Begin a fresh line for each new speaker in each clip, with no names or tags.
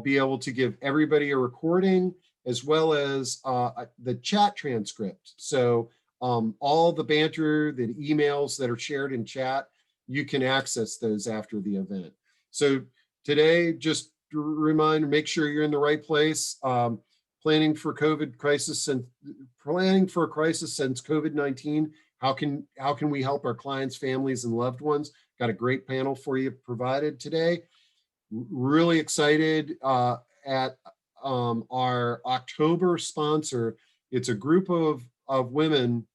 be able to give everybody a recording as well as the chat transcript. So all the banter, the emails that are shared in chat, you can access those after the event. So today, just a reminder, make sure you're in the right place. Planning for COVID crisis and planning for a crisis since COVID-19. How can we help our clients, families, and loved ones? Got a great panel for you provided today. Really excited at our October sponsor. It's a group of women,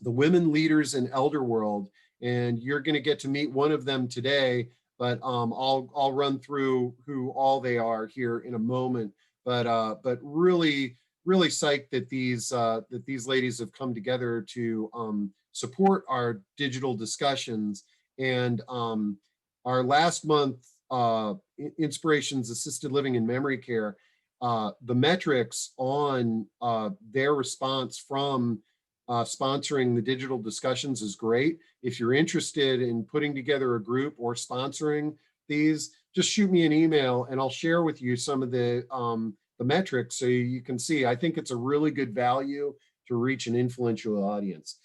the Women Leaders in Elder World, and you're going to get to meet one of them today. But I'll run through who all they are here in a moment. But really psyched that these ladies have come together to support our digital discussions. And our last month Inspirations Assisted Living and Memory Care, the metrics on their response from sponsoring the digital discussions is great. If you're interested in putting together a group or sponsoring these, just shoot me an email and I'll share with you some of the metrics so you can see. I think it's a really good value to reach an influential audience.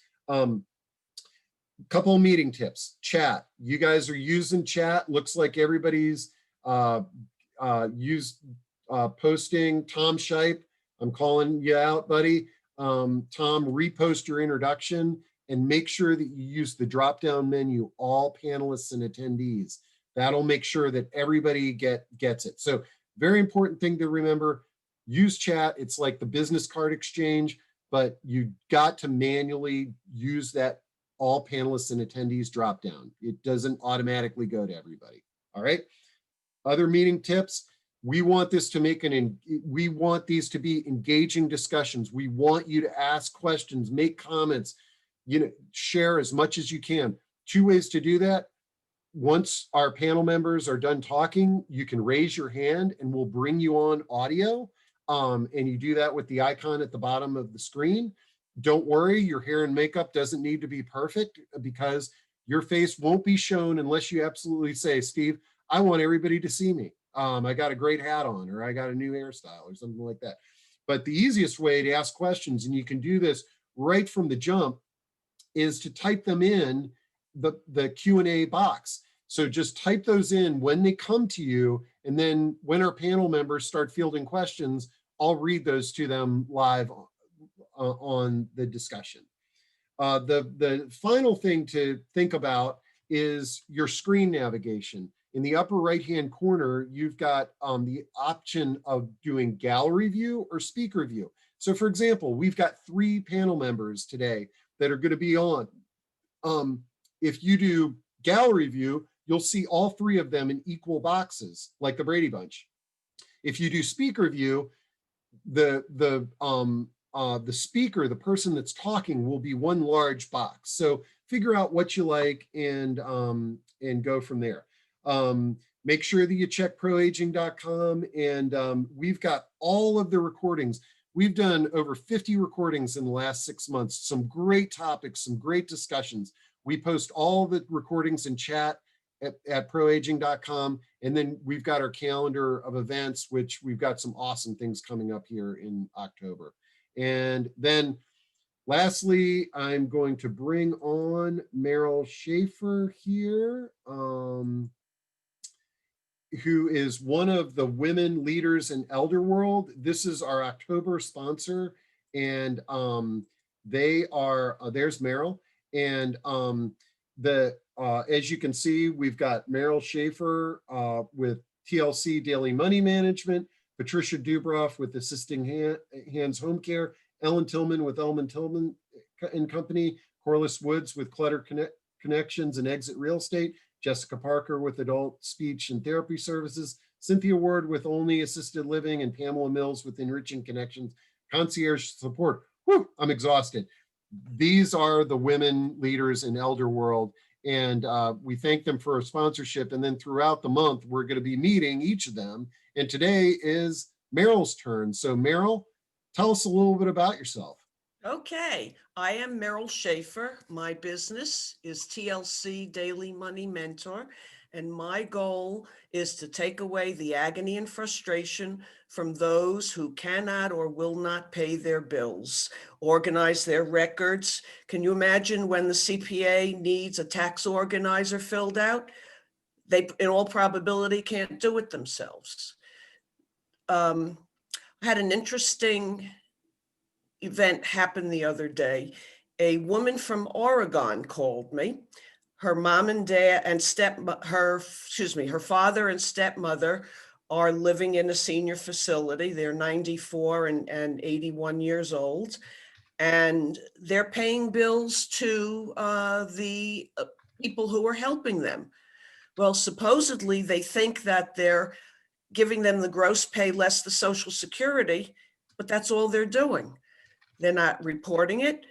Couple of meeting tips. Chat. You guys are using chat. Looks like everybody's posting. Tom Shipe, I'm calling you out, buddy. Tom, repost your introduction and make sure that you use the drop-down menu, all panelists and attendees. That'll make sure that everybody gets it. So very important thing to remember, use chat. It's like the business card exchange, but you got to manually use that all panelists and attendees drop-down. It doesn't automatically go to everybody, all right? Other meeting tips, we want this to we want these to be engaging discussions. We want you to ask questions, make comments, share as much as you can. Two ways to do that. Once our panel members are done talking, you can raise your hand and we'll bring you on audio. And you do that with the icon at the bottom of the screen. Don't worry, your hair and makeup doesn't need to be perfect because your face won't be shown unless you absolutely say, Steve, I want everybody to see me. I got a great hat on, or I got a new hairstyle or something like that. But the easiest way to ask questions, and you can do this right from the jump, is to type them in the Q&A box. So just type those in when they come to you, and then when our panel members start fielding questions, I'll read those to them live on the discussion. The final thing to think about is your screen navigation. In the upper right-hand corner, you've got the option of doing gallery view or speaker view. So for example, we've got 3 panel members today that are going to be on. If you do gallery view, you'll see all 3 of them in equal boxes, like the Brady Bunch. If you do speaker view, the speaker, the person that's talking, will be one large box. So figure out what you like and go from there. Make sure that you check proaging.com, and we've got all of the recordings. We've done over 50 recordings in the last 6 months, some great topics, some great discussions. We post all the recordings in chat at proaging.com, and then we've got our calendar of events, which we've got some awesome things coming up here in October. And then lastly, I'm going to bring on Meryl Shafer here, who is one of the Women Leaders in Elder World. This is our October sponsor, and they are, there's Meryl, and as you can see, we've got Meryl Shafer with TLC Daily Money Management, Patricia Dubroff with Assisting Hands Home Care, Ellen Tillman with Ellen Tillman and Company, Corliss Woods with Clutter Connections and Exit Real Estate, Jessica Parker with Adult Speech and Therapy Services, Cynthia Ward with Only Assisted Living, and Pamela Mills with Enriching Connections, Concierge Support. Whew, I'm exhausted. These are the Women Leaders in Elder World, and we thank them for a sponsorship. And then throughout the month, we're going to be meeting each of them. And today is Meryl's turn. So Meryl, tell us a little bit about yourself.
Okay, I am Meryl Shafer. My business is TLC Daily Money Mentor, And my goal is to take away the agony and frustration from those who cannot or will not pay their bills, organize their records. Can you imagine when the CPA needs a tax organizer filled out? They, in all probability, can't do it themselves. I had an interesting event happen the other day. A woman from Oregon called me. Her mom and dad and her father and stepmother are living in a senior facility. They're 94 and 81 years old, and they're paying bills to the people who are helping them. Well, supposedly they think that they're giving them the gross pay less the Social Security, but that's all they're doing. They're not reporting it.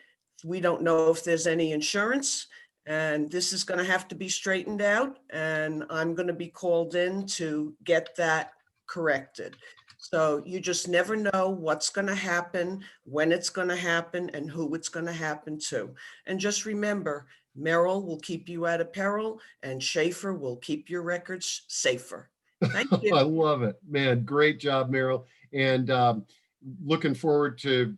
We don't know if there's any insurance, and this is going to have to be straightened out, and I'm going to be called in to get that corrected. So you just never know what's going to happen, when it's going to happen, and who it's going to happen to. And just remember, Meryl will keep you out of peril, and Shafer will keep your records safer. Thank you.
I love it, man. Great job, Meryl. And looking forward to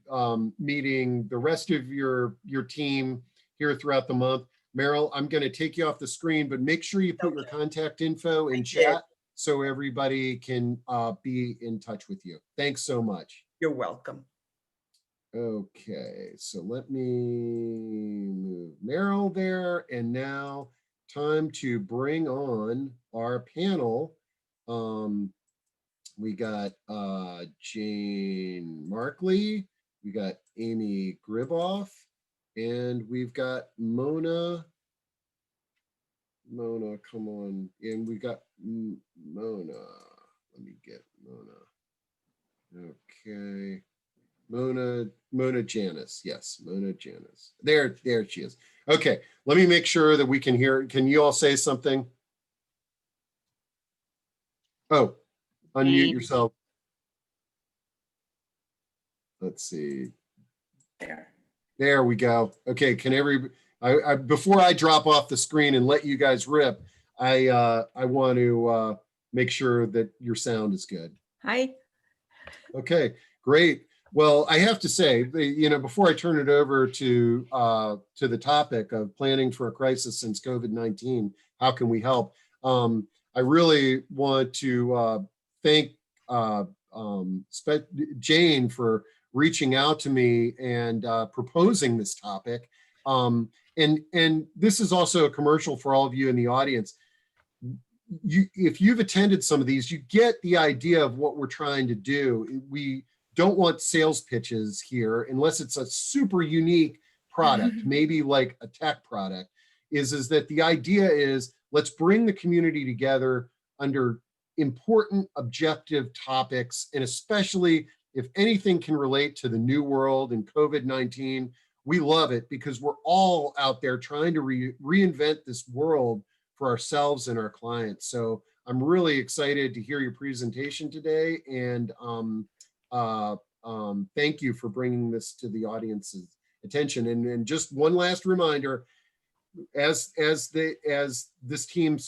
meeting the rest of your team here throughout the month. Meryl, I'm going to take you off the screen, but make sure you put your contact info in chat so everybody can be in touch with you. Thanks so much.
You're welcome.
Okay, so let me move Meryl there. And now time to bring on our panel. We got Jane Markley, we got Amy Griboff, and we've got Mona. Mona, come on. And we got Mona. Let me get Mona. Okay. Mona Janis. Yes, Mona Janis. There she is. Okay, let me make sure that we can hear. Can you all say something? Oh, unmute yourself. Let's see. There we go. Okay, can I before I drop off the screen and let you guys rip, I want to make sure that your sound is good.
Hi.
Okay, great. Well, I have to say, before I turn it over to the topic of planning for a crisis since COVID-19, how can we help? I really want to thank Jane for reaching out to me and proposing this topic. And this is also a commercial for all of you in the audience. If you've attended some of these, you get the idea of what we're trying to do. We don't want sales pitches here unless it's a super unique product, maybe like a tech product, is that the idea is let's bring the community together under important objective topics, and especially if anything can relate to the new world and COVID-19, we love it because we're all out there trying to reinvent this world for ourselves and our clients. So I'm really excited to hear your presentation today, and thank you for bringing this to the audience's attention. And just one last reminder, as this team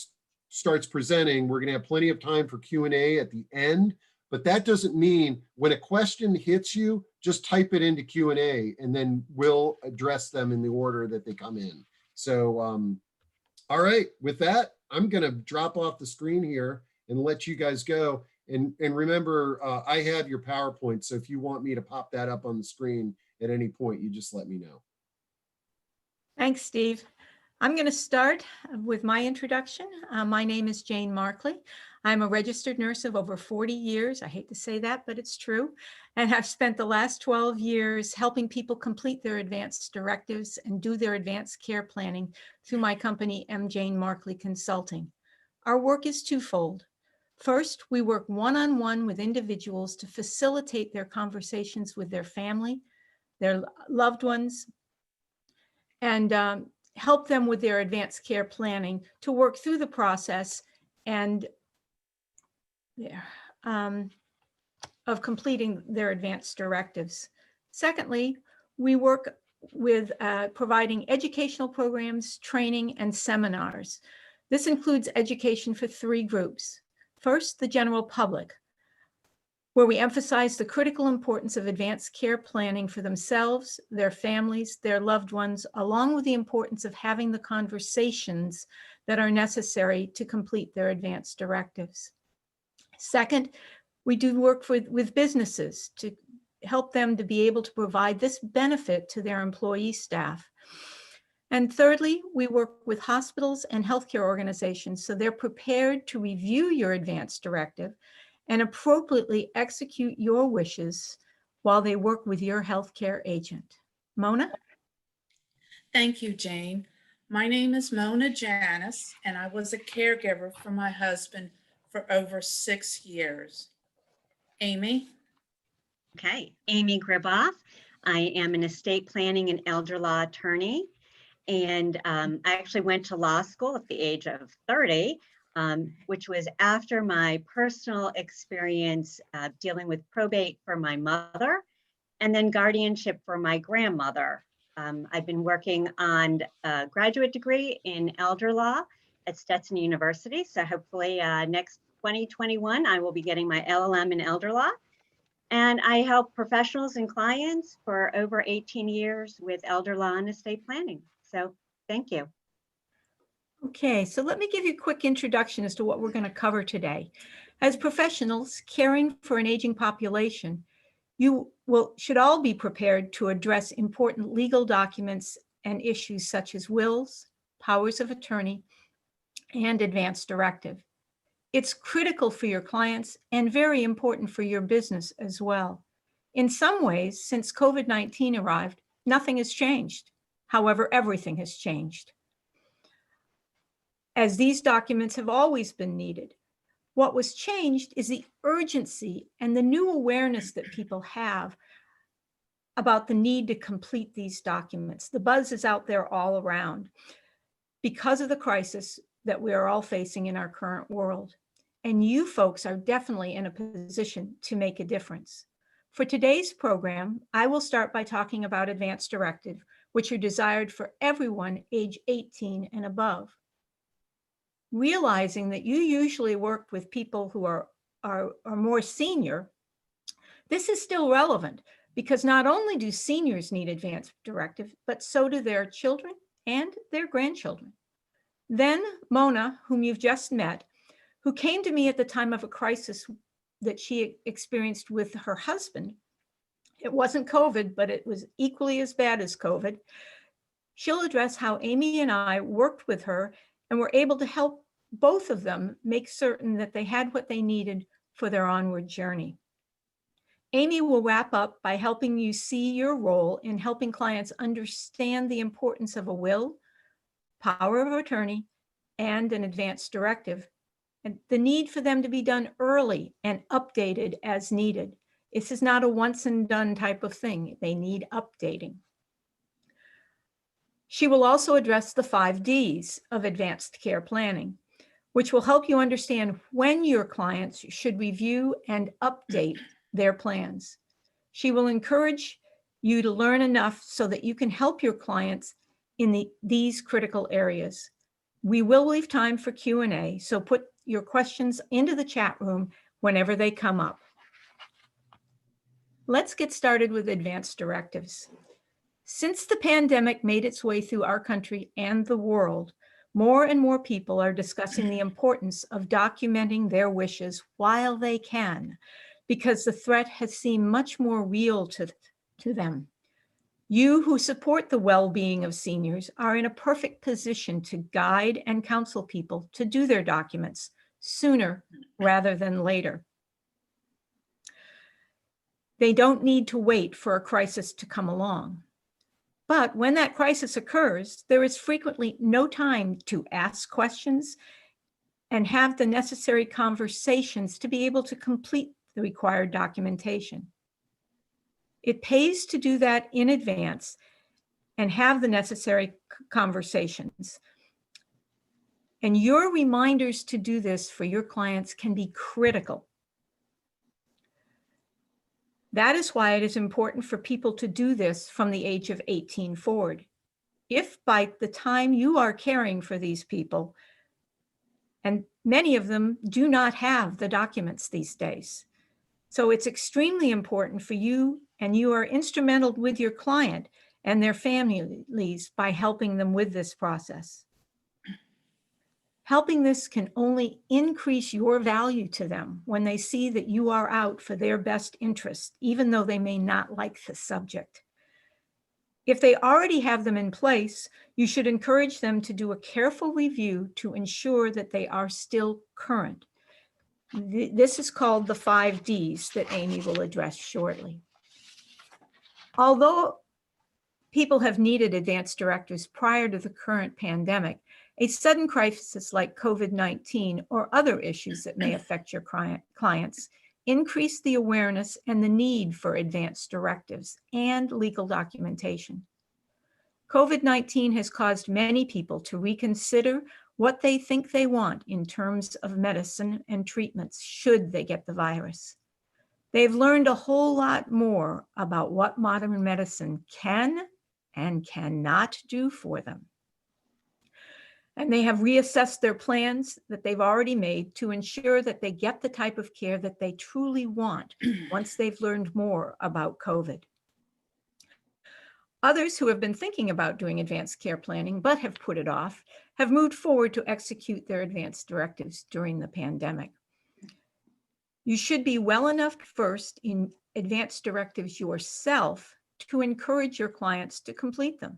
starts presenting, we're going to have plenty of time for Q&A at the end, but that doesn't mean when a question hits you, just type it into Q&A and then we'll address them in the order that they come in. So, all right, with that, I'm going to drop off the screen here and let you guys go. And remember, I have your PowerPoint, so if you want me to pop that up on the screen at any point, you just let me know.
Thanks, Steve. I'm going to start with my introduction. My name is Jane Markley. I'm a registered nurse of over 40 years. I hate to say that, but it's true. And I've spent the last 12 years helping people complete their advanced directives and do their advanced care planning through my company, M. Jane Markley Consulting. Our work is twofold. First, we work one-on-one with individuals to facilitate their conversations with their family, their loved ones, and help them with their advanced care planning to work through the process and of completing their advanced directives. Secondly, we work with providing educational programs, training, and seminars This includes education for 3 groups. First, the general public, where we emphasize the critical importance of advanced care planning for themselves, their families, their loved ones, along with the importance of having the conversations that are necessary to complete their advanced directives. Second, we do work with businesses to help them to be able to provide this benefit to their employee staff. And thirdly, we work with hospitals and healthcare organizations so they're prepared to review your advanced directive and appropriately execute your wishes while they work with your healthcare agent. Mona?
Thank you, Jane. My name is Mona Janis, and I was a caregiver for my husband for over 6 years. Amy?
Okay, Amy Griboff. I am an estate planning and elder law attorney, and I actually went to law school at the age of 30, which was after my personal experience dealing with probate for my mother and then guardianship for my grandmother. I've been working on a graduate degree in elder law at Stetson University, so hopefully next 2021 I will be getting my LLM in elder law. And I help professionals and clients for over 18 years with elder law and estate planning. So thank you.
Okay, so let me give you a quick introduction as to what we're going to cover today. As professionals caring for an aging population, you should all be prepared to address important legal documents and issues such as wills, powers of attorney, and advanced directive. It's critical for your clients and very important for your business as well. In some ways, since COVID-19 arrived, nothing has changed. However, everything has changed, as these documents have always been needed. What was changed is the urgency and the new awareness that people have about the need to complete these documents. The buzz is out there all around because of the crisis that we are all facing in our current world. And you folks are definitely in a position to make a difference. For today's program, I will start by talking about advanced directive, which are desired for everyone age 18 and above. Realizing that you usually work with people who are more senior, this is still relevant because not only do seniors need advanced directive, but so do their children and their grandchildren. Then Mona, whom you've just met, who came to me at the time of a crisis that she experienced with her husband. It wasn't COVID, but it was equally as bad as COVID. She'll address how Amy and I worked with her and were able to help both of them make certain that they had what they needed for their onward journey. Amy will wrap up by helping you see your role in helping clients understand the importance of a will, power of attorney, and an advanced directive, and the need for them to be done early and updated as needed. This is not a once and done type of thing. They need updating. She will also address the 5 Ds of advanced care planning, which will help you understand when your clients should review and update their plans. She will encourage you to learn enough so that you can help your clients in these critical areas. We will leave time for Q&A, so put your questions into the chat room whenever they come up. Let's get started with advanced directives. Since the pandemic made its way through our country and the world, more and more people are discussing the importance of documenting their wishes while they can, because the threat has seemed much more real to them. You who support the well-being of seniors are in a perfect position to guide and counsel people to do their documents sooner rather than later. They don't need to wait for a crisis to come along. But when that crisis occurs, there is frequently no time to ask questions and have the necessary conversations to be able to complete the required documentation. It pays to do that in advance and have the necessary conversations. And your reminders to do this for your clients can be critical. That is why it is important for people to do this from the age of 18 forward. If by the time you are caring for these people, and many of them do not have the documents these days. So it's extremely important for you, and you are instrumental with your client and their families by helping them with this process. Helping this can only increase your value to them when they see that you are out for their best interest, even though they may not like the subject. If they already have them in place, you should encourage them to do a careful review to ensure that they are still current. This is called the 5 Ds that Amy will address shortly. Although people have needed advanced directives prior to the current pandemic, a sudden crisis like COVID-19 or other issues that may affect your clients increase the awareness and the need for advanced directives and legal documentation. COVID-19 has caused many people to reconsider what they think they want in terms of medicine and treatments should they get the virus. They've learned a whole lot more about what modern medicine can and cannot do for them. And they have reassessed their plans that they've already made to ensure that they get the type of care that they truly want once they've learned more about COVID. Others who have been thinking about doing advanced care planning but have put it off have moved forward to execute their advanced directives during the pandemic. You should be well enough versed in advanced directives yourself to encourage your clients to complete them.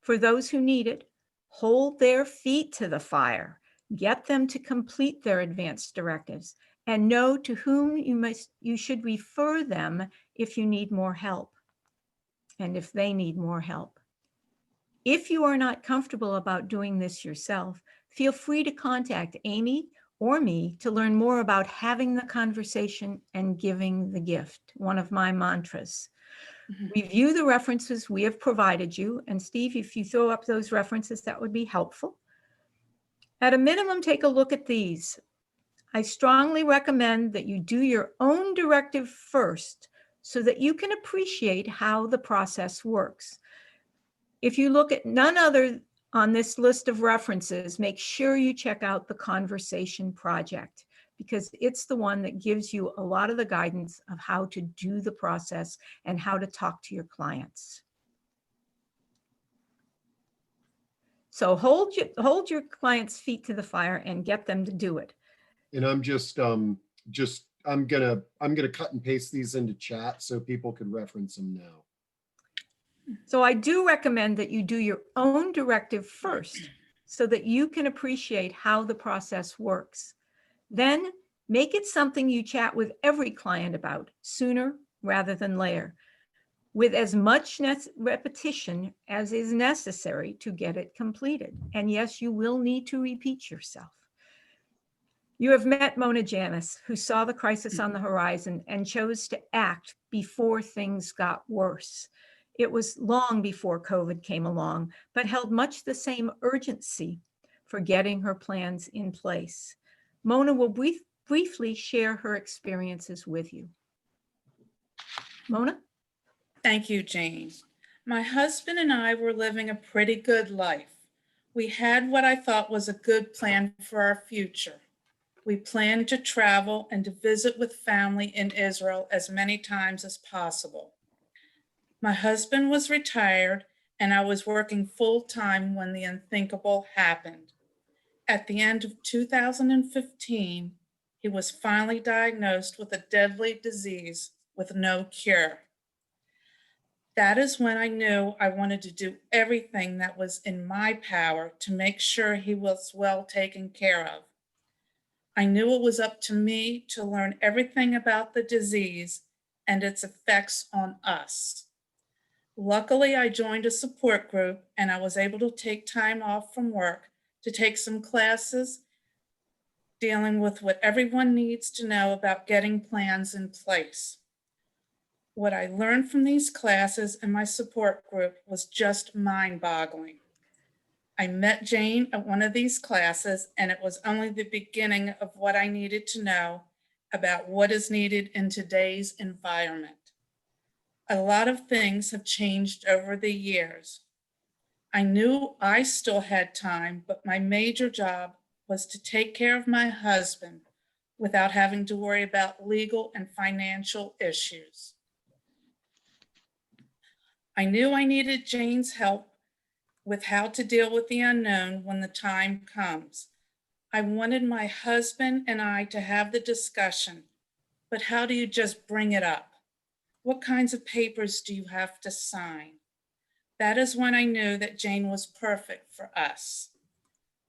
For those who need it, hold their feet to the fire, get them to complete their advanced directives, and know to whom you should refer them if you need more help and if they need more help. If you are not comfortable about doing this yourself, feel free to contact Amy or me to learn more about having the conversation and giving the gift, one of my mantras. Review the references we have provided you. And Steve, if you throw up those references, that would be helpful. At a minimum, take a look at these. I strongly recommend that you do your own directive first so that you can appreciate how the process works. If you look at none other on this list of references, make sure you check out the Conversation Project, because it's the one that gives you a lot of the guidance of how to do the process and how to talk to your clients. So hold your clients' feet to the fire and get them to do it.
And I'm I'm gonna cut and paste these into chat so people can reference them now.
So I do recommend that you do your own directive first so that you can appreciate how the process works. Then make it something you chat with every client about sooner rather than later, with as much repetition as is necessary to get it completed. And yes, you will need to repeat yourself. You have met Mona Janis, who saw the crisis on the horizon and chose to act before things got worse. It was long before COVID came along, but held much the same urgency for getting her plans in place. Mona will briefly share her experiences with you. Mona?
Thank you, Jane. My husband and I were living a pretty good life. We had what I thought was a good plan for our future. We planned to travel and to visit with family in Israel as many times as possible. My husband was retired and I was working full-time when the unthinkable happened. At the end of 2015, he was finally diagnosed with a deadly disease with no cure. That is when I knew I wanted to do everything that was in my power to make sure he was well taken care of. I knew it was up to me to learn everything about the disease and its effects on us. Luckily, I joined a support group and I was able to take time off from work to take some classes dealing with what everyone needs to know about getting plans in place. What I learned from these classes and my support group was just mind-boggling. I met Jane at one of these classes, and it was only the beginning of what I needed to know about what is needed in today's environment. A lot of things have changed over the years. I knew I still had time, but my major job was to take care of my husband without having to worry about legal and financial issues. I knew I needed Jane's help with how to deal with the unknown when the time comes. I wanted my husband and I to have the discussion, but how do you just bring it up? What kinds of papers do you have to sign? That is when I knew that Jane was perfect for us.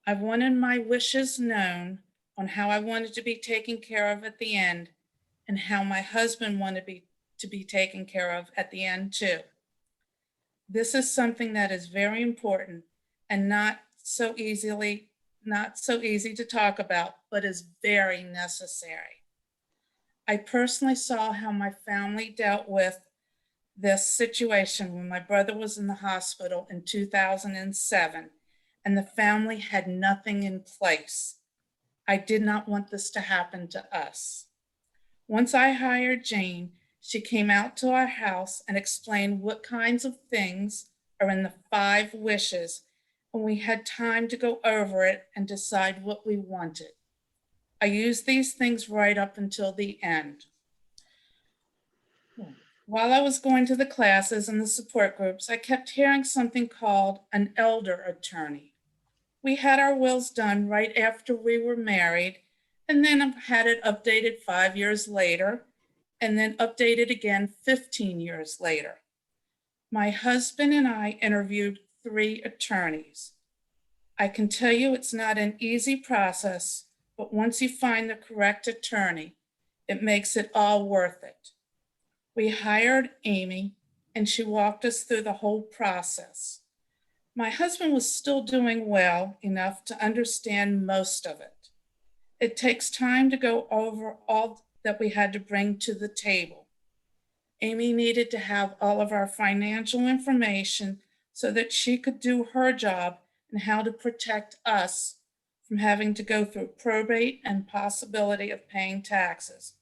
I wanted my wishes known on how I wanted to be taken care of at the end and how my husband wanted to be taken care of at the end too. This is something that is very important and not so easy to talk about, but is very necessary. I personally saw how my family dealt with this situation when my brother was in the hospital in 2007 and the family had nothing in place. I did not want this to happen to us. Once I hired Jane, she came out to our house and explained what kinds of things are in the 5 wishes, and we had time to go over it and decide what we wanted. I used these things right up until the end. While I was going to the classes and the support groups, I kept hearing something called an elder attorney. We had our wills done right after we were married, and then had it updated 5 years later, and then updated again 15 years later. My husband and I interviewed 3 attorneys. I can tell you it's not an easy process, but once you find the correct attorney, it makes it all worth it. We hired Amy, and she walked us through the whole process. My husband was still doing well enough to understand most of it. It takes time to go over all that we had to bring to the table. Amy needed to have all of our financial information so that she could do her job and how to protect us from having to go through probate and possibility of paying taxes.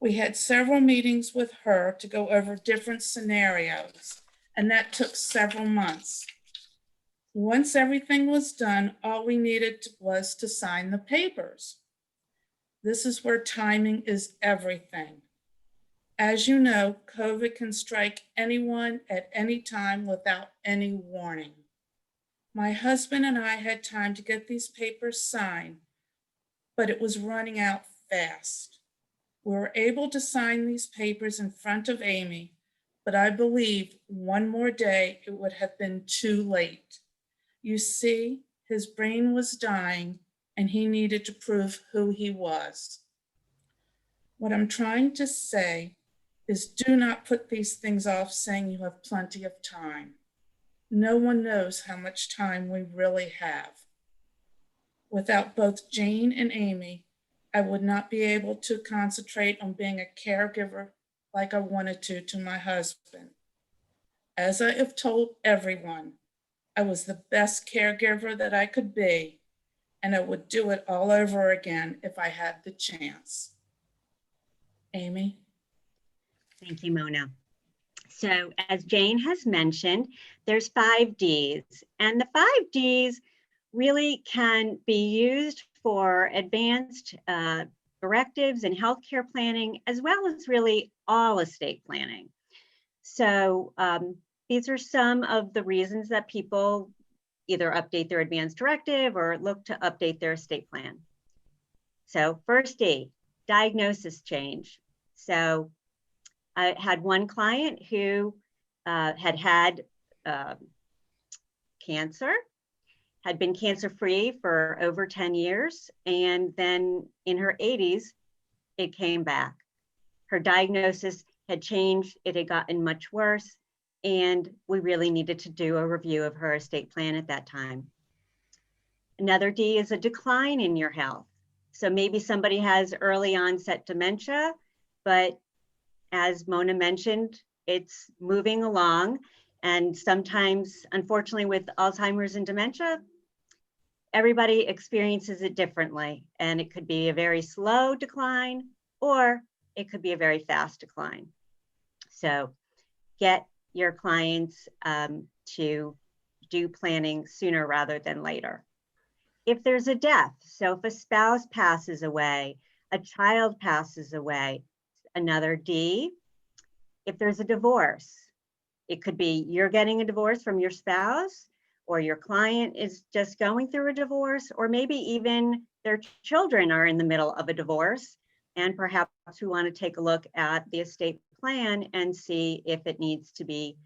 We had several meetings with her to go over different scenarios, and that took several months. Once everything was done, all we needed was to sign the papers. This is where timing is everything. As you know, COVID can strike anyone at any time without any warning. My husband and I had time to get these papers signed, but it was running out fast. We were able to sign these papers in front of Amy, but I believe one more day it would have been too late. You see, his brain was dying and he needed to prove who he was. What I'm trying to say is do not put these things off saying you have plenty of time. No one knows how much time we really have. Without both Jane and Amy, I would not be able to concentrate on being a caregiver like I wanted to my husband. As I have told everyone, I was the best caregiver that I could be, and I would do it all over again if I had the chance. Amy?
Thank you, Mona. So as Jane has mentioned, there's 5 Ds, and the 5 Ds really can be used for advanced directives and healthcare planning, as well as really all estate planning. So these are some of the reasons that people either update their advanced directive or look to update their estate plan. So first D, diagnosis change. So I had one client who had cancer, had been cancer-free for over 10 years, and then in her 80s, it came back. Her diagnosis had changed, it had gotten much worse, and we really needed to do a review of her estate plan at that time. Another D is a decline in your health. So maybe somebody has early onset dementia, but as Mona mentioned, it's moving along. And sometimes, unfortunately, with Alzheimer's and dementia, everybody experiences it differently. And it could be a very slow decline, or it could be a very fast decline. So get your clients to do planning sooner rather than later. If there's a death, so if a spouse passes away, a child passes away, another D. If there's a divorce, it could be you're getting a divorce from your spouse, or your client is just going through a divorce, or maybe even their children are in the middle of a divorce. And perhaps we want to take a look at the estate plan and see if it needs to be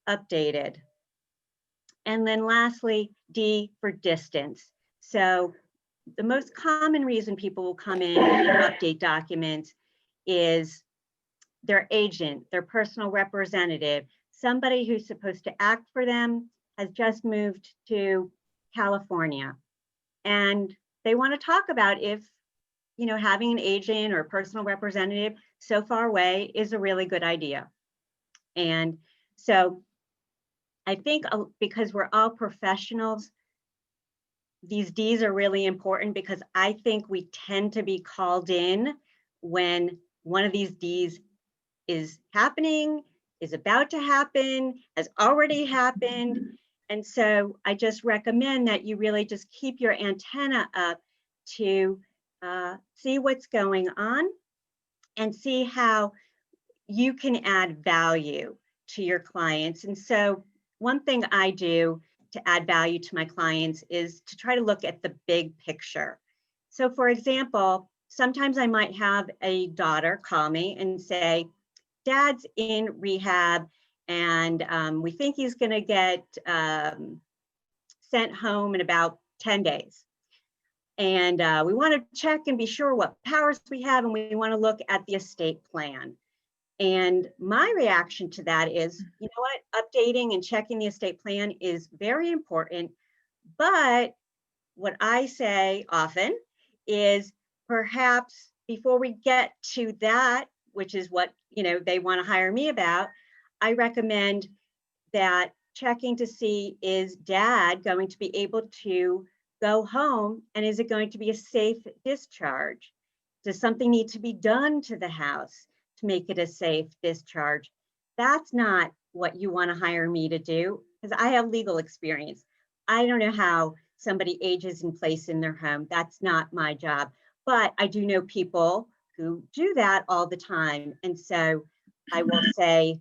updated. And then lastly, D for distance. So the most common reason people will come in and update documents is their agent, their personal representative, somebody who's supposed to act for them has just moved to California. And they want to talk about if, having an agent or a personal representative so far away is a really good idea. And so I think because we're all professionals, these Ds are really important, because I think we tend to be called in when one of these Ds is happening, is about to happen, has already happened. And so I just recommend that you really just keep your antenna up to see what's going on and see how you can add value to your clients. And so one thing I do to add value to my clients is to try to look at the big picture. So for example, sometimes I might have a daughter call me and say, Dad's in rehab and we think he's going to get sent home in about 10 days. And we want to check and be sure what powers we have, and we want to look at the estate plan. And my reaction to that is, you know what, updating and checking the estate plan is very important. But what I say often is, perhaps before we get to that, which is what they want to hire me about, I recommend that checking to see, is Dad going to be able to go home, and is it going to be a safe discharge? Does something need to be done to the house to make it a safe discharge? That's not what you want to hire me to do, because I have legal experience. I don't know how somebody ages in place in their home. That's not my job. But I do know people who do that all the time. And so I will say,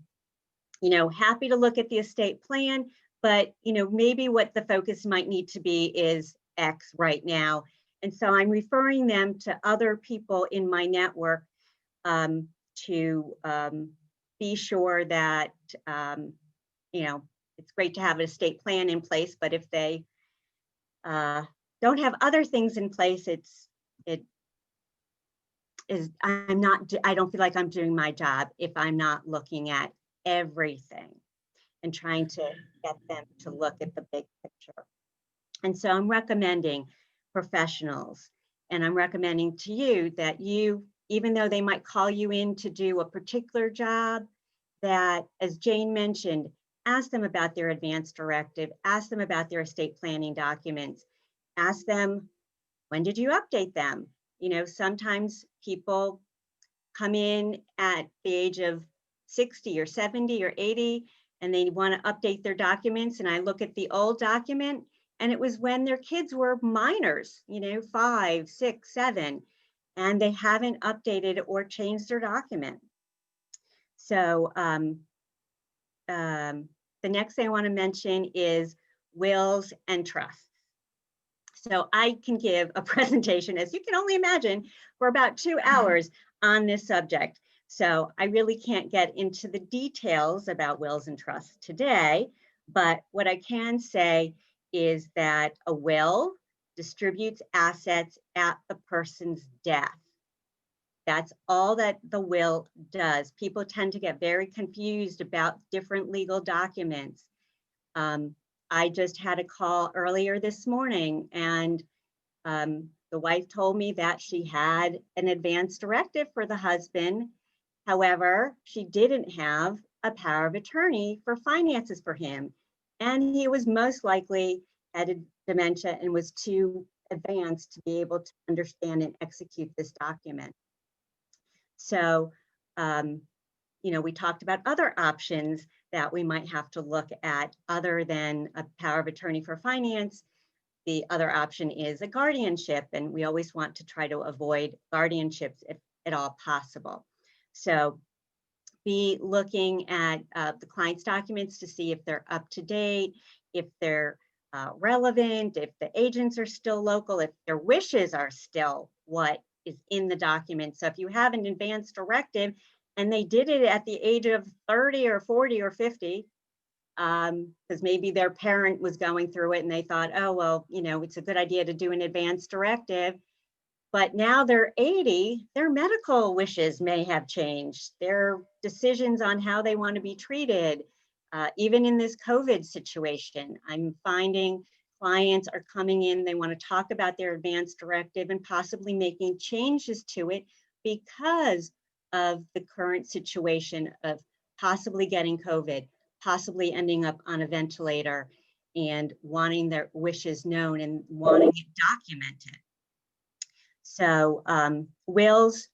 happy to look at the estate plan, but, maybe what the focus might need to be is X right now. And so I'm referring them to other people in my network to be sure that, it's great to have an estate plan in place, but if they don't have other things in place, I don't feel like I'm doing my job if I'm not looking at everything and trying to get them to look at the big picture. And so I'm recommending professionals, and I'm recommending to you that you, even though they might call you in to do a particular job, that, as Jane mentioned, ask them about their advance directive, ask them about their estate planning documents, ask them, when did you update them? Sometimes people come in at the age of 60 or 70 or 80, and they want to update their documents. And I look at the old document, and it was when their kids were minors, 5, 6, 7, and they haven't updated or changed their document. So the next thing I want to mention is wills and trusts. So I can give a presentation, as you can only imagine, for about 2 hours on this subject. So I really can't get into the details about wills and trusts today, but what I can say is that a will distributes assets at the person's death. That's all that the will does. People tend to get very confused about different legal documents. I just had a call earlier this morning, and the wife told me that she had an advance directive for the husband. However, she didn't have a power of attorney for finances for him. And he was most likely had dementia and was too advanced to be able to understand and execute this document. So, we talked about other options that we might have to look at other than a power of attorney for finance. the other option is a guardianship, and we always want to try to avoid guardianships if at all possible. So be looking at the client's documents to see if they're up to date, if they're relevant, if the agents are still local, if their wishes are still what is in the document. So if you have an advance directive and they did it at the age of 30 or 40 or 50, because maybe their parent was going through it and they thought, oh, well, you know, it's a good idea to do an advance directive. But now they're 80, their medical wishes may have changed, their decisions on how they want to be treated. Even in this COVID situation, I'm finding clients are coming in, they want to talk about their advance directive and possibly making changes to it because of the current situation of possibly getting COVID, possibly ending up on a ventilator, and wanting their wishes known and wanting it documented. So wills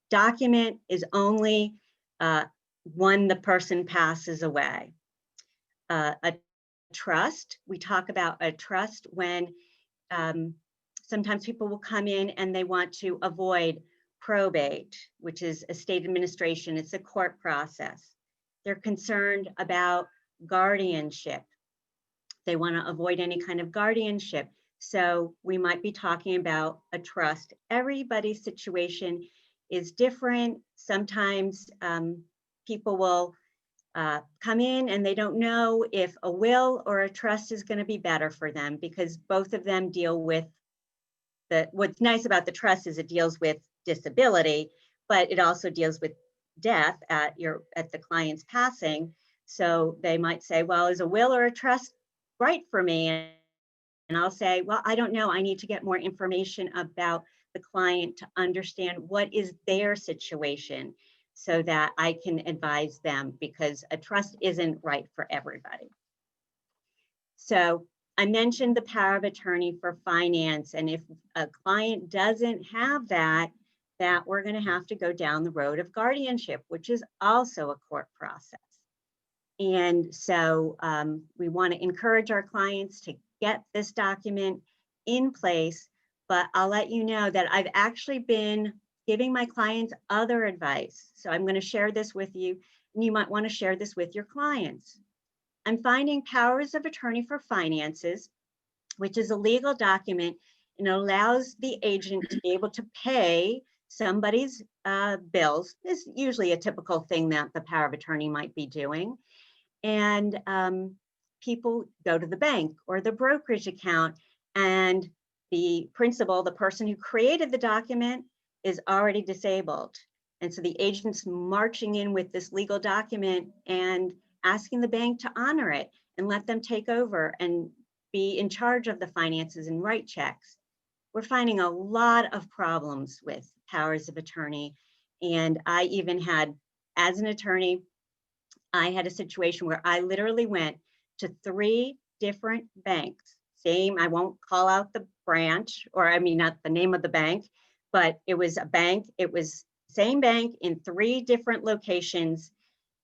document is only when the person passes away. A trust, we talk about a trust when sometimes people will come in and they want to avoid probate, which is estate administration. It's a court process. They're concerned about guardianship. They want to avoid any kind of guardianship. So we might be talking about a trust. Everybody's situation is different. Sometimes people will come in and they don't know if a will or a trust is going to be better for them, because both of them deal with what's nice about the trust is it deals with disability, but it also deals with death at the client's passing. So they might say, well, is a will or a trust right for me? And I'll say, well, I don't know. I need to get more information about the client to understand what is their situation so that I can advise them, because a trust isn't right for everybody. So I mentioned the power of attorney for finance. And if a client doesn't have that we're going to have to go down the road of guardianship, which is also a court process. And so we want to encourage our clients to get this document in place, but I'll let you know that I've actually been giving my clients other advice. So I'm going to share this with you, and you might want to share this with your clients. I'm finding powers of attorney for finances, which is a legal document, and it allows the agent to be able to pay somebody's bills. This is usually a typical thing that the power of attorney might be doing. And people go to the bank or the brokerage account, and the principal, the person who created the document, is already disabled. And so the agent's marching in with this legal document and asking the bank to honor it and let them take over and be in charge of the finances and write checks. We're finding a lot of problems with powers of attorney. And I even had, as an attorney, I had a situation where I literally went to 3 different banks. Same, I won't call out the branch, or I mean, not the name of the bank, but it was a bank. It was same bank in 3 different locations.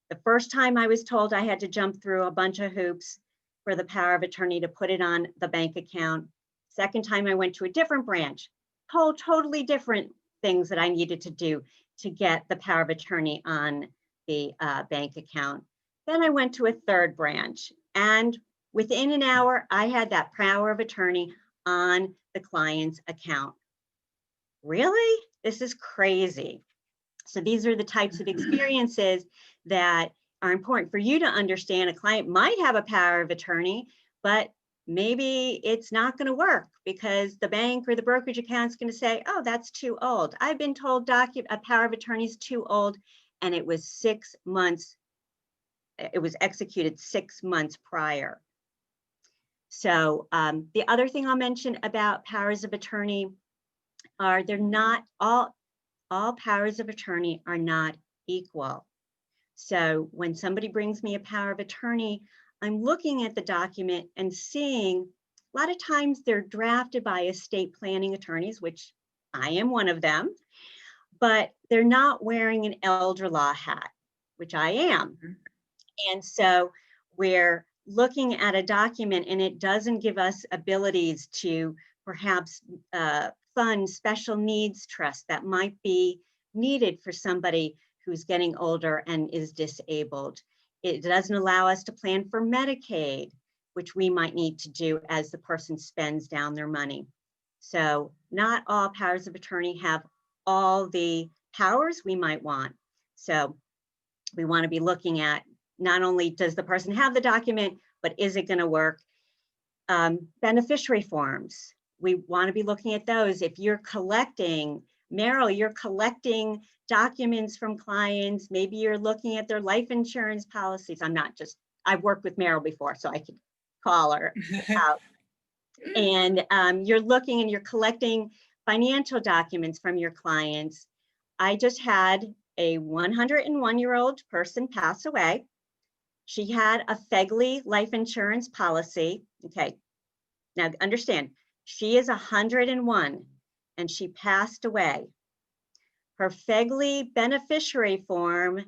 The first time I was told I had to jump through a bunch of hoops for the power of attorney to put it on the bank account. Second time I went to a different branch, totally different things that I needed to do to get the power of attorney on the bank account. Then I went to a third branch, and within an hour, I had that power of attorney on the client's account. Really? This is crazy. So these are the types of experiences that are important for you to understand. A client might have a power of attorney, but maybe it's not going to work because the bank or the brokerage account is going to say, oh, that's too old. I've been told a power of attorney is too old, and it was 6 months. It was executed 6 months prior. So the other thing I'll mention about powers of attorney are they're not all powers of attorney are not equal. So when somebody brings me a power of attorney, I'm looking at the document and seeing a lot of times they're drafted by estate planning attorneys, which I am one of them, but they're not wearing an elder law hat, which I am. And so where looking at a document and it doesn't give us abilities to perhaps fund special needs trust that might be needed for somebody who's getting older and is disabled. It doesn't allow us to plan for Medicaid, which we might need to do as the person spends down their money. So not all powers of attorney have all the powers we might want. So we want to be looking at not only does the person have the document, but is it going to work? Beneficiary forms. We want to be looking at those. If you're collecting, Meryl, you're collecting documents from clients, maybe you're looking at their life insurance policies. I've worked with Meryl before, so I could call her out. And you're looking and you're collecting financial documents from your clients. I just had a 101-year-old person pass away. She had a FEGLI life insurance policy. Okay, now understand, she is 101 and she passed away. Her FEGLI beneficiary form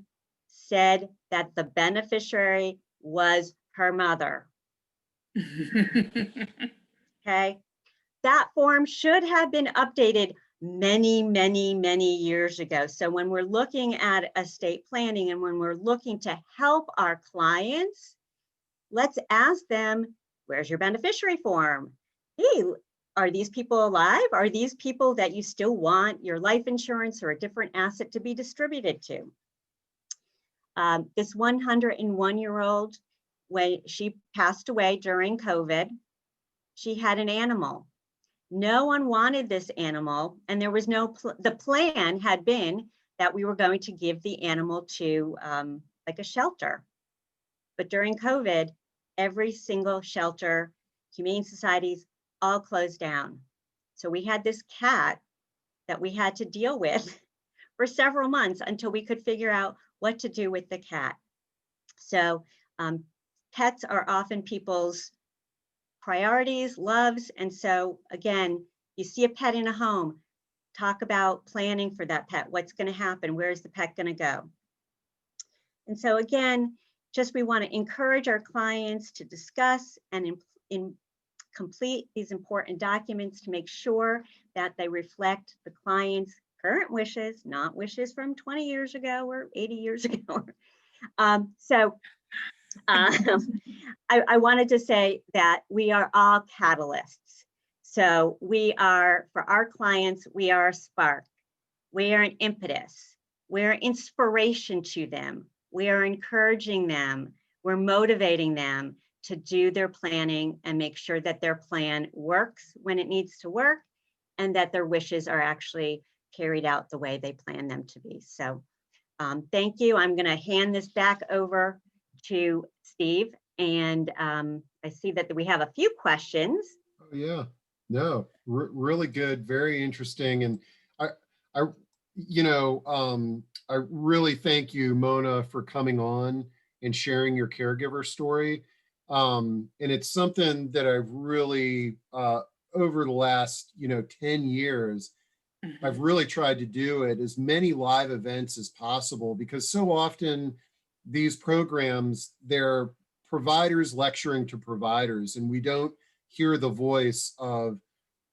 said that the beneficiary was her mother. Okay, that form should have been updated many, many, many years ago. So when we're looking at estate planning and when we're looking to help our clients, let's ask them, where's your beneficiary form? Hey, are these people alive? Are these people that you still want your life insurance or a different asset to be distributed to? This 101-year-old, when she passed away during COVID, she had an animal. No one wanted this animal, and there was the plan had been that we were going to give the animal to like a shelter. But during COVID, every single shelter, humane societies, all closed down. So we had this cat that we had to deal with for several months until we could figure out what to do with the cat. So pets are often people's priorities, loves. And so again, you see a pet in a home, talk about planning for that pet. What's going to happen? Where's the pet going to go? And so again, just we want to encourage our clients to discuss and complete these important documents to make sure that they reflect the client's current wishes, not wishes from 20 years ago or 80 years ago. I wanted to say that we are all catalysts. So we are, for our clients, we are a spark. We are an impetus. We're inspiration to them. We are encouraging them. We're motivating them to do their planning and make sure that their plan works when it needs to work and that their wishes are actually carried out the way they plan them to be. So thank you. I'm going to hand this back over to Steve. And I see that we have a few questions.
Oh, yeah, no, really good, very interesting. And I really thank you, Mona, for coming on and sharing your caregiver story. And it's something that I've really, over the last, 10 years, I've really tried to do at as many live events as possible, because so often these programs, they're providers lecturing to providers, and we don't hear the voice of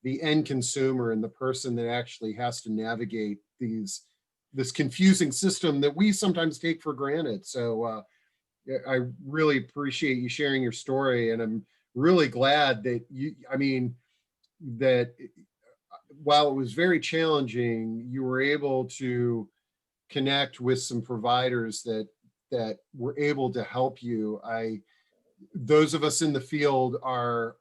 the end consumer and the person that actually has to navigate this confusing system that we sometimes take for granted. So I really appreciate you sharing your story, and I'm really glad that that while it was very challenging, you were able to connect with some providers that were able to help you. Those of us in the field are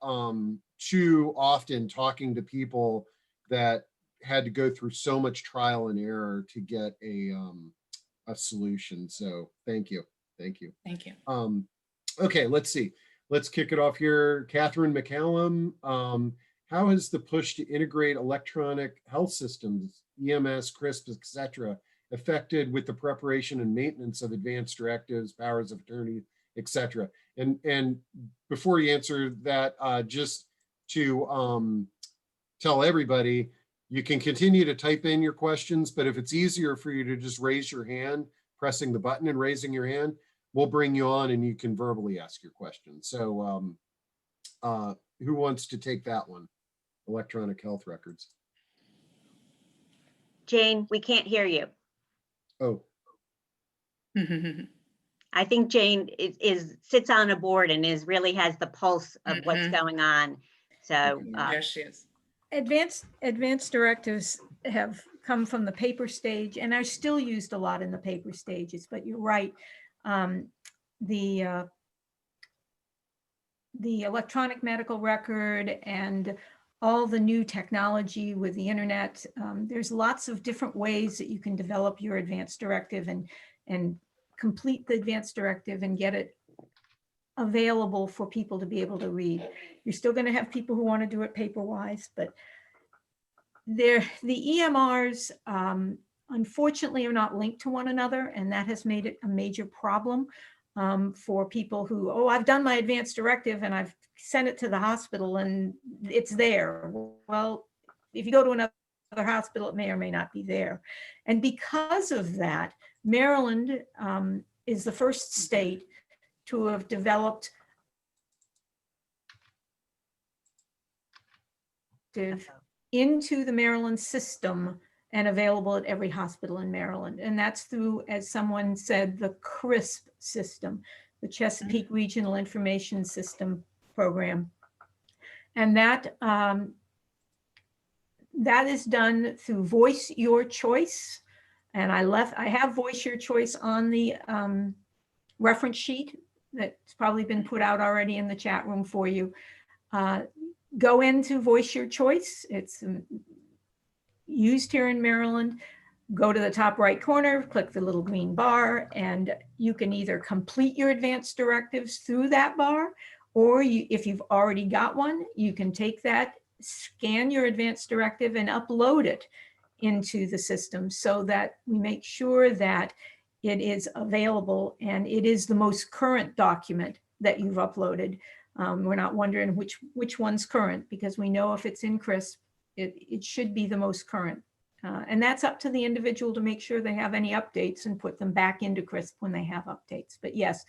too often talking to people that had to go through so much trial and error to get a solution. So thank you. Thank you.
Thank you.
Okay, let's see. Let's kick it off here. Catherine McCallum, how has the push to integrate electronic health systems, EMS, CRISP, etc., affected with the preparation and maintenance of advanced directives, powers of attorney, etc.? And before you answer that, just to tell everybody, you can continue to type in your questions, but if it's easier for you to just raise your hand, pressing the button and raising your hand, we'll bring you on and you can verbally ask your question. So who wants to take that one? Electronic health records.
Jane, we can't hear you.
Oh,
I think Jane sits on a board and really has the pulse of what's going on. So
Yes, she is.
Advanced directives have come from the paper stage and are still used a lot in the paper stages, but you're right. The electronic medical record and all the new technology with the internet, there's lots of different ways that you can develop your advanced directive and complete the advanced directive and get it available for people to be able to read. You're still going to have people who want to do it paper-wise, but the EMRs, unfortunately, are not linked to one another, and that has made it a major problem for people who, oh, I've done my advanced directive and I've sent it to the hospital and it's there. Well, if you go to another hospital, it may or may not be there. And because of that, Maryland is the first state to have developed into the Maryland system and available at every hospital in Maryland. And that's through, as someone said, the CRISP system, the Chesapeake Regional Information System program. And that is done through Voice Your Choice. And I have Voice Your Choice on the reference sheet that's probably been put out already in the chat room for you. Go into Voice Your Choice. It's used here in Maryland. Go to the top right corner, click the little green bar, and you can either complete your advanced directives through that bar, or if you've already got one, you can take that, scan your advanced directive and upload it into the system so that we make sure that it is available and it is the most current document that you've uploaded. We're not wondering which one's current, because we know if it's in CRISP, it should be the most current. And that's up to the individual to make sure they have any updates and put them back into CRISP when they have updates. But yes,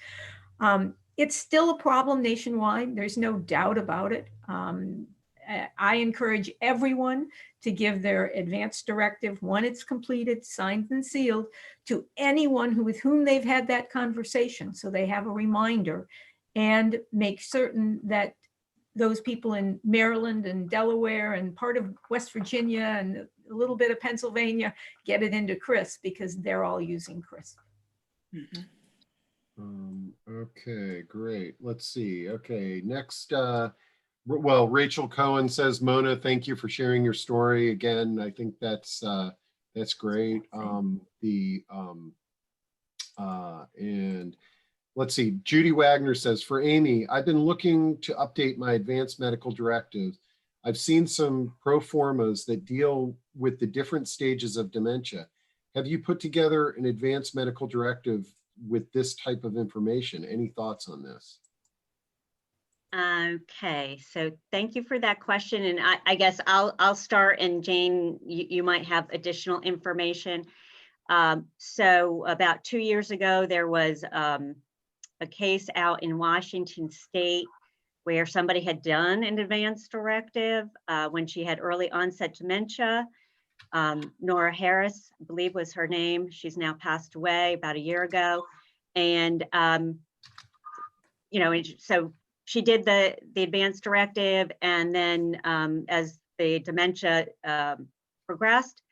it's still a problem nationwide. There's no doubt about it. I encourage everyone to give their advanced directive when it's completed, signed and sealed, to anyone with whom they've had that conversation, so they have a reminder, and make certain that those people in Maryland and Delaware and part of West Virginia and a little bit of Pennsylvania get it into CRISP, because they're all using CRISP.
Okay, great. Let's see. Okay, next, well, Rachel Cohen says, Mona, thank you for sharing your story again. I think that's great. And let's see, Judy Wagner says, for Amy, I've been looking to update my advanced medical directive. I've seen some pro formas that deal with the different stages of dementia. Have you put together an advanced medical directive with this type of information? Any thoughts on this?
Okay, so thank you for that question. And I guess I'll start, and Jane, you might have additional information. So about 2 years ago, there was a case out in Washington State where somebody had done an advanced directive when she had early onset dementia. Nora Harris, I believe was her name. She's now passed away about a year ago. And, you know, so she did the advanced directive, and then as the dementia progressed,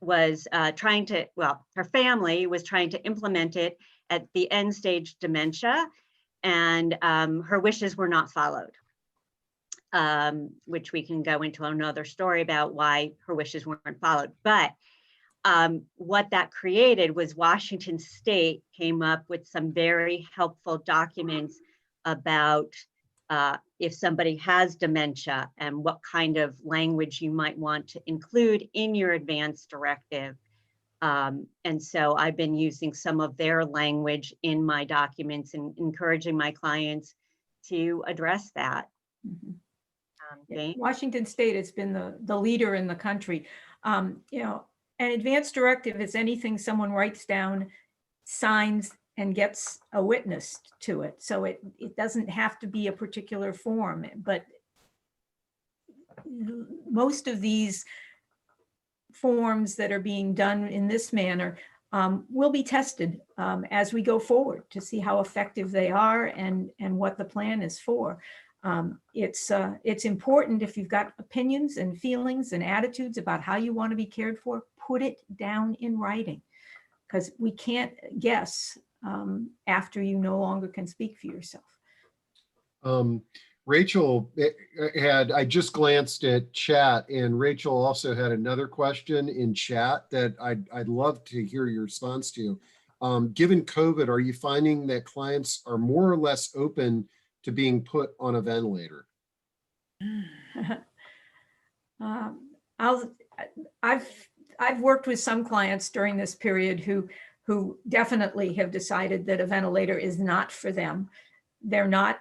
was trying to, well, her family was trying to implement it at the end stage dementia, and her wishes were not followed, which we can go into another story about why her wishes weren't followed. But what that created was Washington State came up with some very helpful documents about if somebody has dementia and what kind of language you might want to include in your advanced directive. And so I've been using some of their language in my documents and encouraging my clients to address that.
Washington State has been the leader in the country. You know, an advanced directive is anything someone writes down, signs, and gets a witness to it. So it doesn't have to be a particular form, but most of these forms that are being done in this manner will be tested as we go forward to see how effective they are and what the plan is for. It's important, if you've got opinions and feelings and attitudes about how you want to be cared for, put it down in writing, because we can't guess after you no longer can speak for yourself.
Rachel I just glanced at chat, and Rachel also had another question in chat that I'd love to hear your response to. Given COVID, are you finding that clients are more or less open to being put on a ventilator?
I've worked with some clients during this period who definitely have decided that a ventilator is not for them. They're not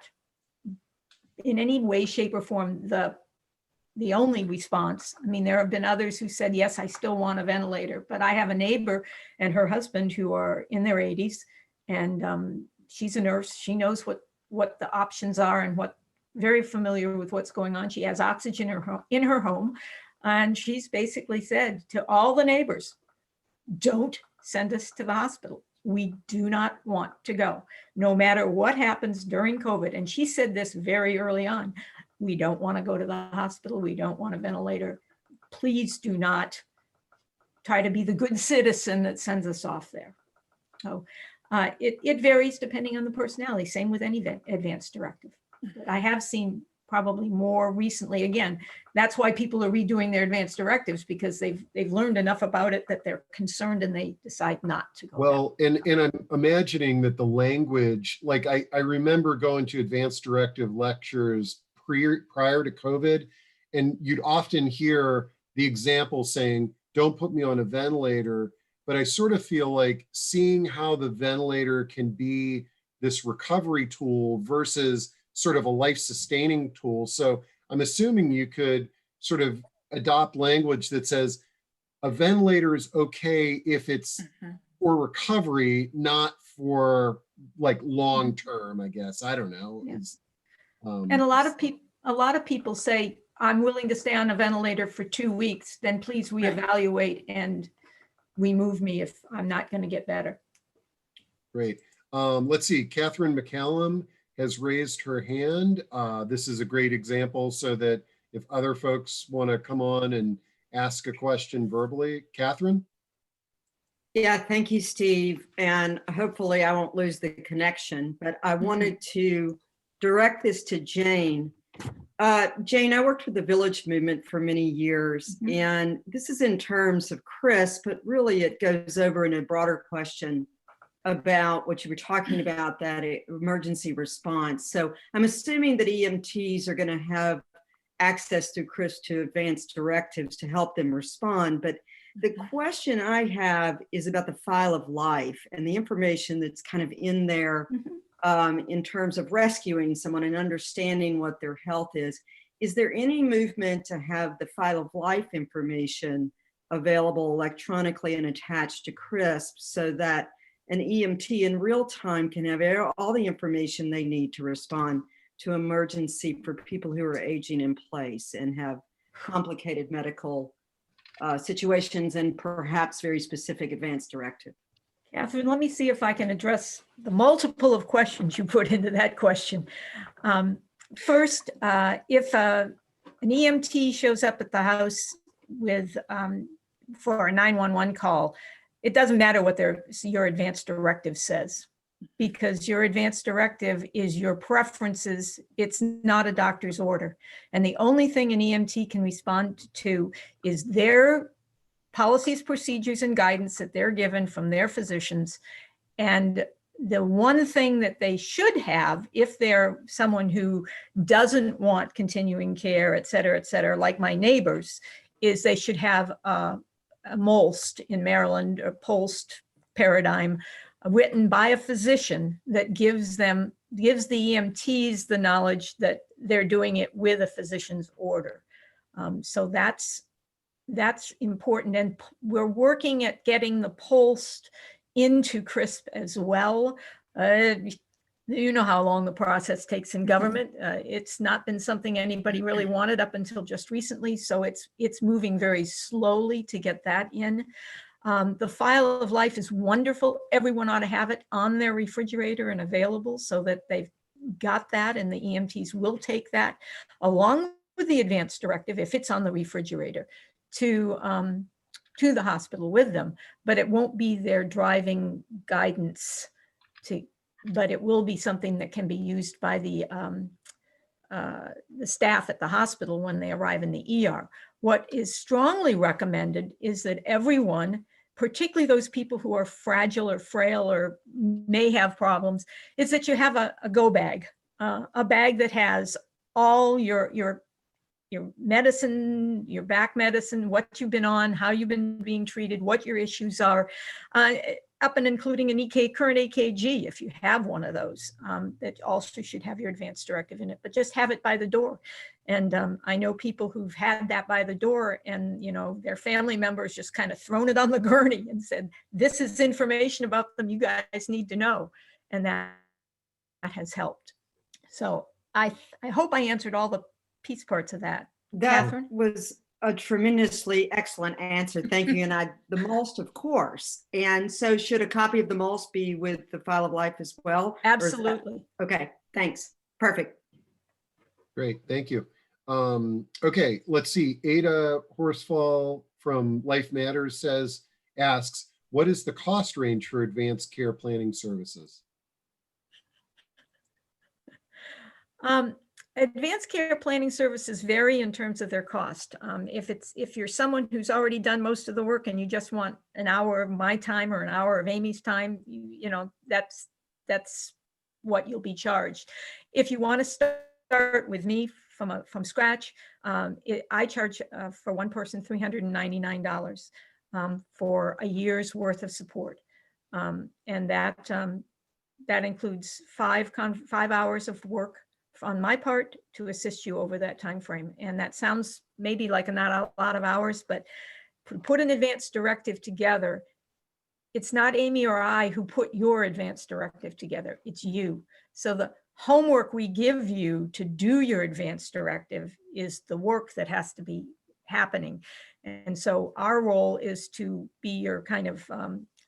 in any way, shape, or form the only response. I mean, there have been others who said, yes, I still want a ventilator, but I have a neighbor and her husband who are in their 80s, and she's a nurse. She knows what the options are and very familiar with what's going on. She has oxygen in her home, and she's basically said to all the neighbors, don't send us to the hospital. We do not want to go, no matter what happens during COVID. And she said this very early on. We don't want to go to the hospital. We don't want a ventilator. Please do not try to be the good citizen that sends us off there. So it varies depending on the personality. Same with any advanced directive. But I have seen probably more recently. Again, that's why people are redoing their advanced directives, because they've learned enough about it that they're concerned and they decide not to go.
Well, and I'm imagining that the language, like I remember going to advanced directive lectures prior to COVID, and you'd often hear the example saying, don't put me on a ventilator. But I sort of feel like seeing how the ventilator can be this recovery tool versus sort of a life-sustaining tool. So I'm assuming you could sort of adopt language that says a ventilator is okay if it's for recovery, not for like long-term, I guess. I don't know.
Yeah. And a lot of people say, I'm willing to stay on a ventilator for 2 weeks, then please reevaluate and remove me if I'm not going to get better.
Great. Let's see. Catherine McCallum has raised her hand. This is a great example so that if other folks want to come on and ask a question verbally. Catherine?
Yeah, thank you, Steve. And hopefully I won't lose the connection, but I wanted to direct this to Jane. Jane, I worked with the Village Movement for many years, and this is in terms of CRIS, but really it goes over in a broader question about what you were talking about, that emergency response. So I'm assuming that EMTs are going to have access through CRIS to advanced directives to help them respond. But the question I have is about the file of life and the information that's kind of in there in terms of rescuing someone and understanding what their health is. Is there any movement to have the file of life information available electronically and attached to CRISP so that an EMT in real time can have all the information they need to respond to emergency for people who are aging in place and have complicated medical situations and perhaps very specific advanced directive?
Catherine, let me see if I can address the multiple of questions you put into that question. First, if an EMT shows up at the house with for a 911 call, it doesn't matter what your advanced directive says, because your advanced directive is your preferences. It's not a doctor's order. And the only thing an EMT can respond to is their policies, procedures, and guidance that they're given from their physicians. And the one thing that they should have, if they're someone who doesn't want continuing care, et cetera, like my neighbors, is they should have a MOLST in Maryland, or POLST paradigm, written by a physician that gives the EMTs the knowledge that they're doing it with a physician's order. So that's important. And we're working at getting the POLST into CRISP as well. You know how long the process takes in government. It's not been something anybody really wanted up until just recently. So it's moving very slowly to get that in. The file of life is wonderful. Everyone ought to have it on their refrigerator and available so that they've got that, and the EMTs will take that along with the advance directive, if it's on the refrigerator, to the hospital with them, but it won't be their driving guidance but it will be something that can be used by the staff at the hospital when they arrive in the ER. What is strongly recommended is that everyone, particularly those people who are fragile or frail or may have problems, is that you have a go bag, a bag that has all your medicine, your back medicine, what you've been on, how you've been being treated, what your issues are, up and including an current EKG, if you have one of those, that also should have your advance directive in it, but just have it by the door. And I know people who've had that by the door, and their family members just kind of thrown it on the gurney and said, this is information about them you guys need to know. And that has helped. So I hope I answered all the piece parts of that.
That
Catherine?
was a tremendously excellent answer. Thank you. And the MOLST, of course. And so should a copy of the MOLST be with the file of life as well?
Absolutely.
Okay, thanks. Perfect.
Great, thank you. Okay, let's see. Ada Horsfall from Life Matters asks, what is the cost range for advanced care planning services?
Advanced care planning services vary in terms of their cost. If you're someone who's already done most of the work and you just want an hour of my time or an hour of Amy's time, that's what you'll be charged. If you want to start with me from scratch, I charge for one person $399 for a year's worth of support, and that includes 5 hours of work on my part to assist you over that time frame. And that sounds maybe like not a lot of hours, but put an advance directive together. It's not Amy or I who put your advance directive together, it's you. So the homework we give you to do your advance directive is the work that has to be happening. And so our role is to be your kind of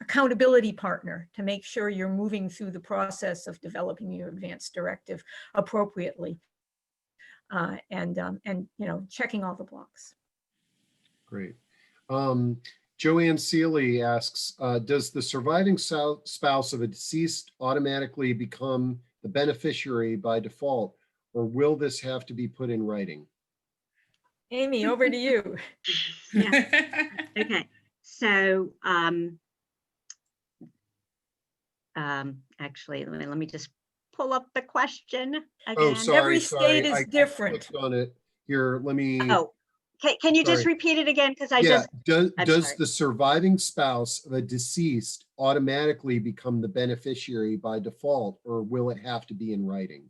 accountability partner to make sure you're moving through the process of developing your advance directive appropriately, and checking all the blocks.
Great. Joanne Seeley asks, does the surviving spouse of a deceased automatically become the beneficiary by default, or will this have to be put in writing?
Amy, over to you.
Yeah. Okay. So actually, let me just pull up the question again.
Oh, sorry.
Every state is different.
Clicked on it here. Let me.
Oh, can you just repeat it again? Because
does the surviving spouse of a deceased automatically become the beneficiary by default, or will it have to be in writing?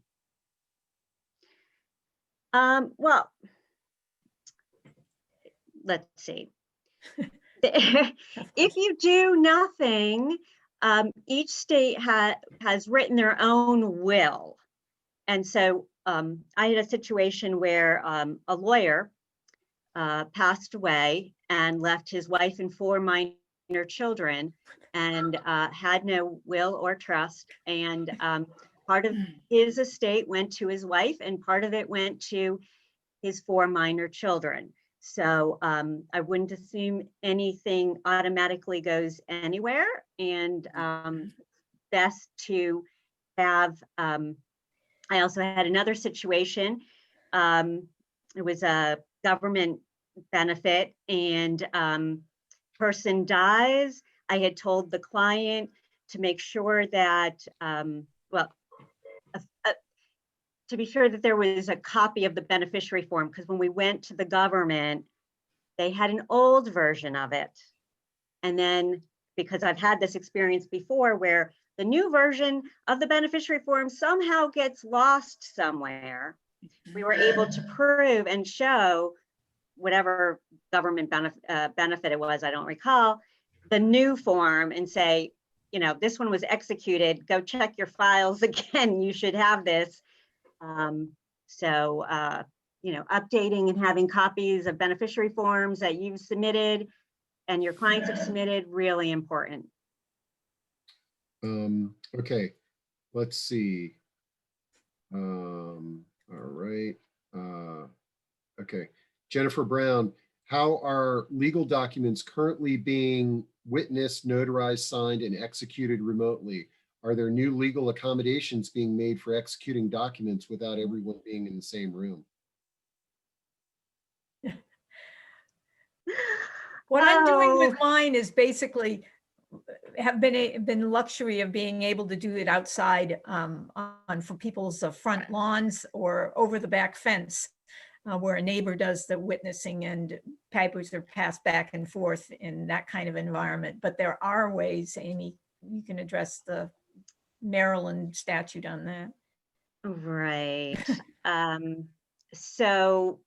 Well, let's see. If you do nothing, each state has written their own will. And so I had a situation where a lawyer passed away and left his wife and 4 minor children, and had no will or trust. And part of his estate went to his wife and part of it went to his 4 minor children. So I wouldn't assume anything automatically goes anywhere, and best to have, I also had another situation. It was a government benefit, and person dies. I had told the client to make sure that, to be sure that there was a copy of the beneficiary form, because when we went to the government, they had an old version of it. And then, because I've had this experience before where the new version of the beneficiary form somehow gets lost somewhere, we were able to prove and show whatever government benefit it was, I don't recall, the new form, and say, this one was executed, go check your files again. You should have this. Updating and having copies of beneficiary forms that you've submitted and your clients have submitted, really important.
Okay, let's see. All right. Okay, Jennifer Brown, how are legal documents currently being witnessed, notarized, signed, and executed remotely? Are there new legal accommodations being made for executing documents without everyone being in the same room?
What I'm doing with mine is basically have been luxury of being able to do it outside for people's front lawns or over the back fence, where a neighbor does the witnessing and papers are passed back and forth in that kind of environment. But there are ways, Amy, you can address the Maryland statute on that.
Right. So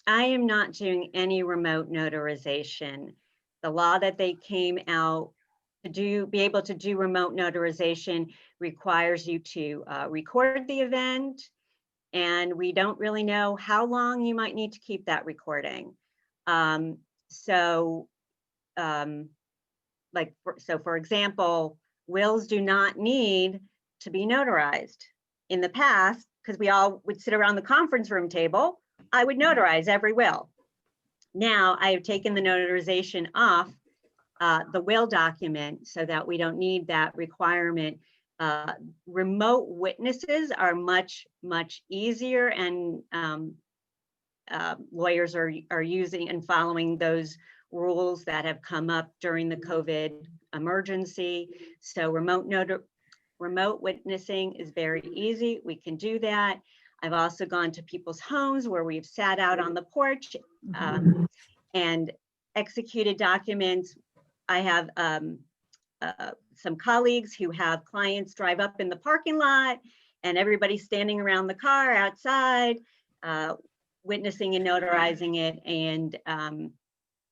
I am not doing any remote notarization. The law that they came out to be able to do remote notarization requires you to record the event, and we don't really know how long you might need to keep that recording. For example, wills do not need to be notarized. In the past, because we all would sit around the conference room table, I would notarize every will. Now I have taken the notarization off the will document so that we don't need that requirement. Remote witnesses are much, much easier, and lawyers are using and following those rules that have come up during the COVID emergency. So remote witnessing is very easy. We can do that. I've also gone to people's homes where we've sat out on the porch and executed documents. I have some colleagues who have clients drive up in the parking lot and everybody's standing around the car outside, witnessing and notarizing it. And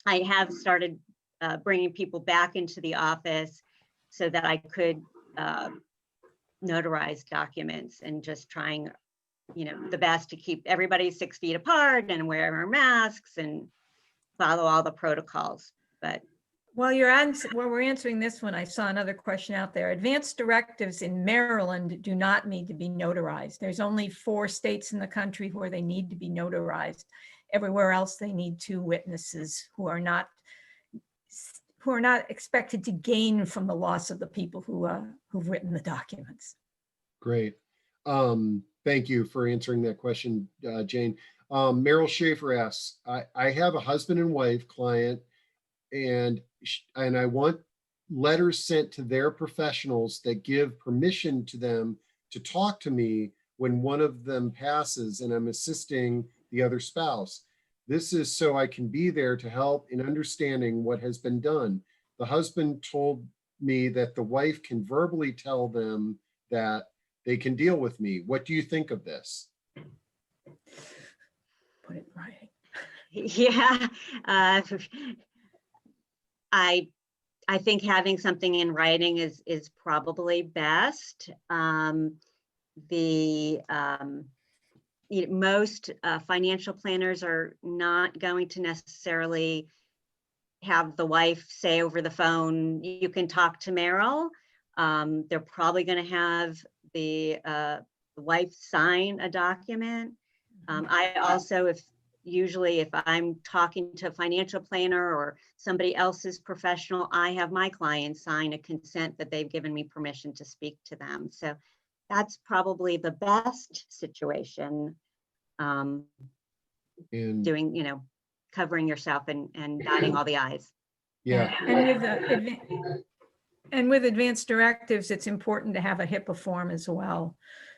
I have started bringing people back into the office so that I could notarize documents, and just trying, the best to keep everybody 6 feet apart and wear our masks and follow all the protocols. But
while we're answering this one, I saw another question out there. Advanced directives in Maryland do not need to be notarized. There's only 4 states in the country where they need to be notarized. Everywhere else, they need 2 witnesses who are not expected to gain from the loss of the people who've written the documents.
Great. Thank you for answering that question, Jane. Meryl Shafer asks, I have a husband and wife client, and I want letters sent to their professionals that give permission to them to talk to me when one of them passes and I'm assisting the other spouse. This is so I can be there to help in understanding what has been done. The husband told me that the wife can verbally tell them that they can deal with me. What do you think of this?
Put it in writing.
Yeah, I think having something in writing is probably best. Most financial planners are not going to necessarily have the wife say over the phone, you can talk to Meryl. They're probably going to have the wife sign a document. I also, usually if I'm talking to a financial planner or somebody else's professional, I have my client sign a consent that they've given me permission to speak to them. So that's probably the best situation. Doing, covering yourself and dotting all the I's.
Yeah.
And with advanced directives, it's important to have a HIPAA form as well,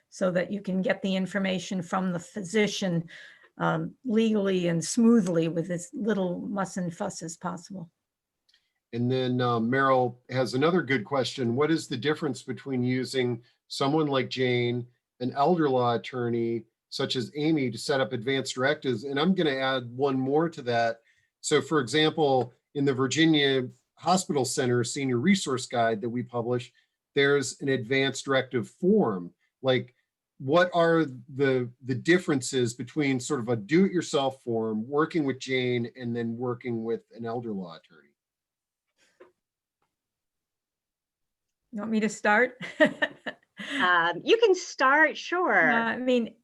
so that you can get the information from the physician legally and smoothly with as little muss and fuss as possible.
And then Meryl has another good question. What is the difference between using someone like Jane, an elder law attorney, such as Amy, to set up advanced directives? And I'm going to add one more to that. So for example, in the Virginia hospital center senior resource guide that we publish, there's an advanced directive form. Like, what are the differences between sort of a do-it-yourself form, working with Jane, and then working with an elder law attorney?
You want me to start?
You can start, sure.
I mean,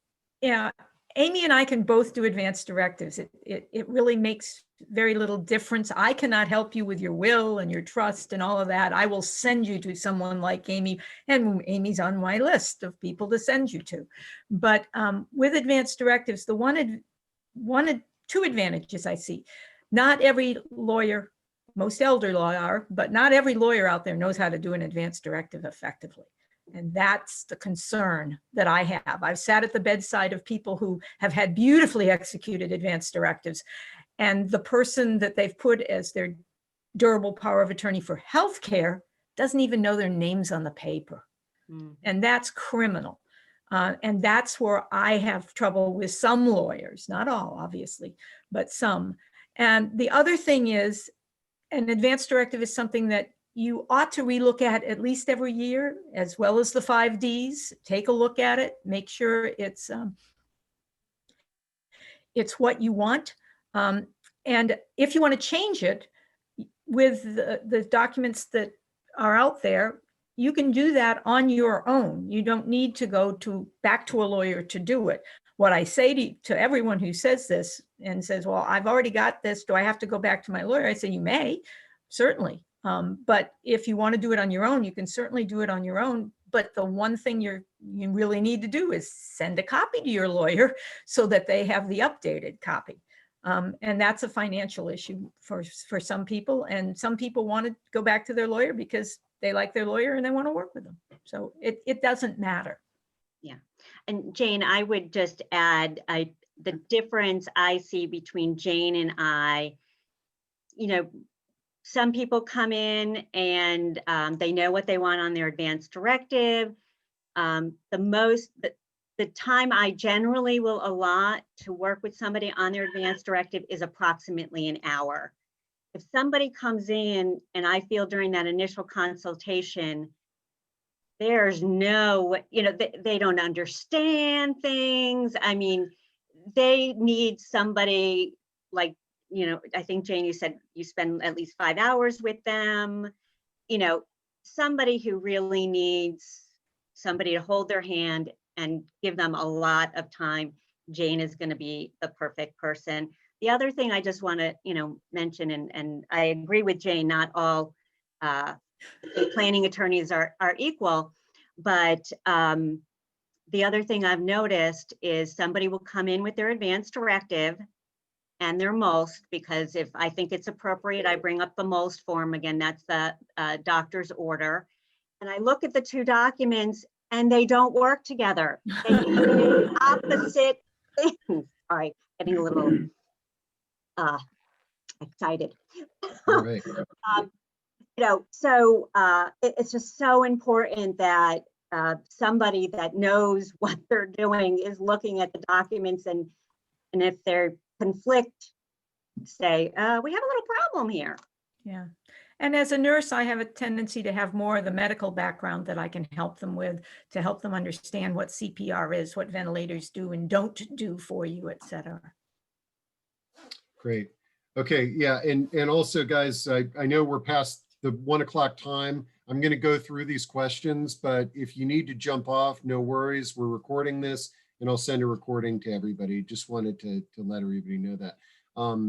yeah, Amy and I can both do advanced directives. It really makes very little difference. I cannot help you with your will and your trust and all of that. I will send you to someone like Amy, and Amy's on my list of people to send you to. But with advanced directives, two advantages I see. Not every lawyer, most elder law are, but not every lawyer out there knows how to do an advanced directive effectively. And that's the concern that I have. I've sat at the bedside of people who have had beautifully executed advanced directives, and the person that they've put as their durable power of attorney for healthcare doesn't even know their names on the paper. And that's criminal. And that's where I have trouble with some lawyers, not all, obviously, but some. And the other thing is, an advanced directive is something that you ought to relook at least every year, as well as the 5 Ds. Take a look at it, make sure it's what you want. And if you want to change it with the documents that are out there, you can do that on your own. You don't need to go back to a lawyer to do it. What I say to everyone who says this and says, well, I've already got this, do I have to go back to my lawyer? I say, you may, certainly. But if you want to do it on your own, you can certainly do it on your own. But the one thing you really need to do is send a copy to your lawyer so that they have the updated copy. And that's a financial issue for some people. And some people want to go back to their lawyer because they like their lawyer and they want to work with them. So it doesn't matter.
Yeah. And Jane, I would just add, the difference I see between Jane and I, some people come in and they know what they want on their advanced directive. The time I generally will allot to work with somebody on their advanced directive is approximately an hour. If somebody comes in and I feel during that initial consultation, there's no, they don't understand things. I mean, they need somebody like, I think Jane, you said you spend at least 5 hours with them, somebody who really needs somebody to hold their hand and give them a lot of time. Jane is going to be the perfect person. The other thing I just want to, mention, and I agree with Jane, not all planning attorneys are equal, but the other thing I've noticed is somebody will come in with their advanced directive and their most, because if I think it's appropriate, I bring up the most form. Again, that's the doctor's order. And I look at the two documents and they don't work together. They do opposite things. All right, getting a little excited.
All right.
So it's just so important that somebody that knows what they're doing is looking at the documents, and if they're conflict, say, we have a little problem here.
Yeah. And as a nurse, I have a tendency to have more of the medical background that I can help them with, to help them understand what CPR is, what ventilators do and don't do for you, et cetera.
Great. Okay. Yeah. And also, guys, I know we're past the 1 o'clock time. I'm going to go through these questions, but if you need to jump off, no worries. We're recording this and I'll send a recording to everybody. Just wanted to let everybody know that.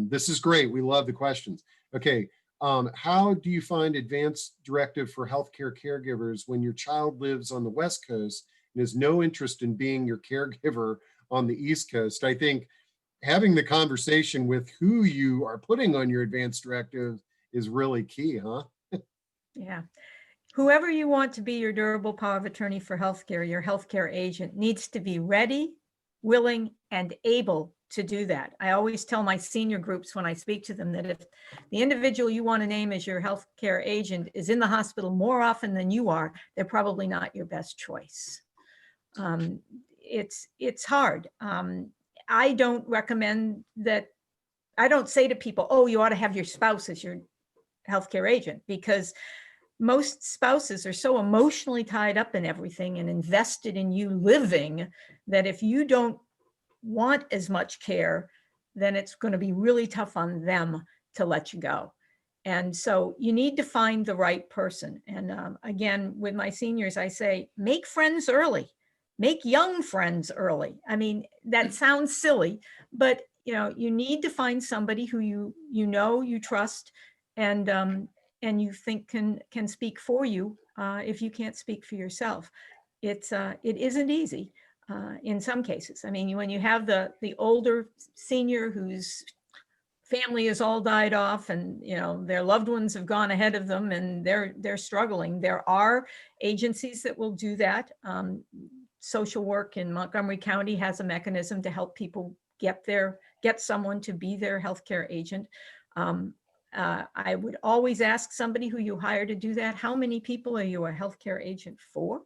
This is great. We love the questions. Okay. How do you find advanced directive for healthcare caregivers when your child lives on the West Coast and has no interest in being your caregiver on the East Coast? I think having the conversation with who you are putting on your advanced directive is really key, huh?
Yeah. Whoever you want to be your durable power of attorney for healthcare, your healthcare agent, needs to be ready, willing, and able to do that. I always tell my senior groups when I speak to them that if the individual you want to name as your healthcare agent is in the hospital more often than you are, they're probably not your best choice. It's hard. I don't recommend that. I don't say to people, oh, you ought to have your spouse as your healthcare agent, because most spouses are so emotionally tied up in everything and invested in you living that if you don't want as much care, then it's going to be really tough on them to let you go. And so you need to find the right person. And again, with my seniors, I say, make friends early, make young friends early. I mean, that sounds silly, but you need to find somebody who you trust, and you think can speak for you if you can't speak for yourself. It isn't easy in some cases. I mean, when you have the older senior whose family has all died off, and their loved ones have gone ahead of them, and they're struggling. There are agencies that will do that. Social work in Montgomery County has a mechanism to help people get someone to be their healthcare agent. I would always ask somebody who you hire to do that, how many people are you a healthcare agent for?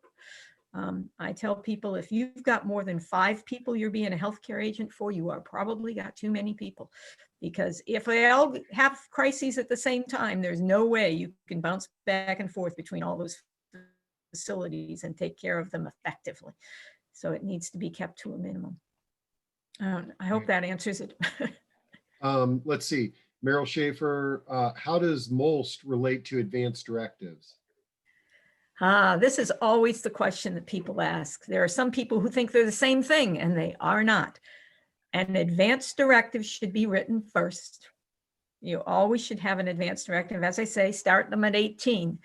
I tell people, if you've got more than 5 people you're being a healthcare agent for, you are probably got too many people. Because if they all have crises at the same time, there's no way you can bounce back and forth between all those facilities and take care of them effectively. So it needs to be kept to a minimum. I hope that answers it.
Let's see. Meryl Shafer, how does MOLST relate to advanced directives?
This is always the question that people ask. There are some people who think they're the same thing, and they are not. An advanced directive should be written first. You always should have an advanced directive. As I say, start them at 18.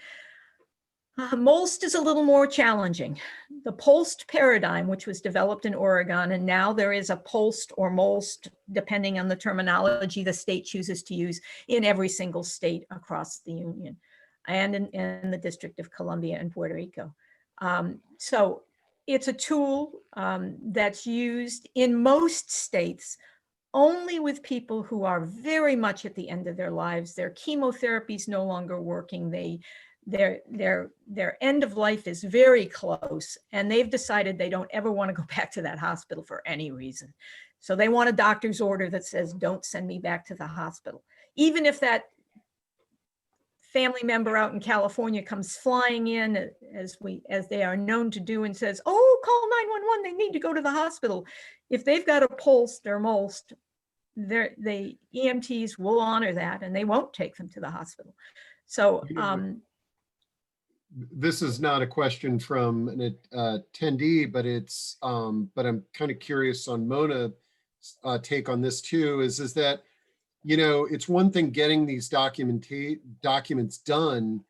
MOLST is a little more challenging. The POLST paradigm, which was developed in Oregon, and now there is a POLST or MOLST, depending on the terminology the state chooses to use, in every single state across the union, and in the District of Columbia and Puerto Rico. So it's a tool that's used in most states only with people who are very much at the end of their lives. Their chemotherapy is no longer working. Their end of life is very close, and they've decided they don't ever want to go back to that hospital for any reason. So they want a doctor's order that says, don't send me back to the hospital. Even if that family member out in California comes flying in, as they are known to do, and says, oh, call 911, they need to go to the hospital. If they've got a POLST or MOLST, the EMTs will honor that, and they won't take them to the hospital. So
this is not a question from an attendee, but I'm kind of curious on Mona's take on this too, is that, it's one thing getting these documents done,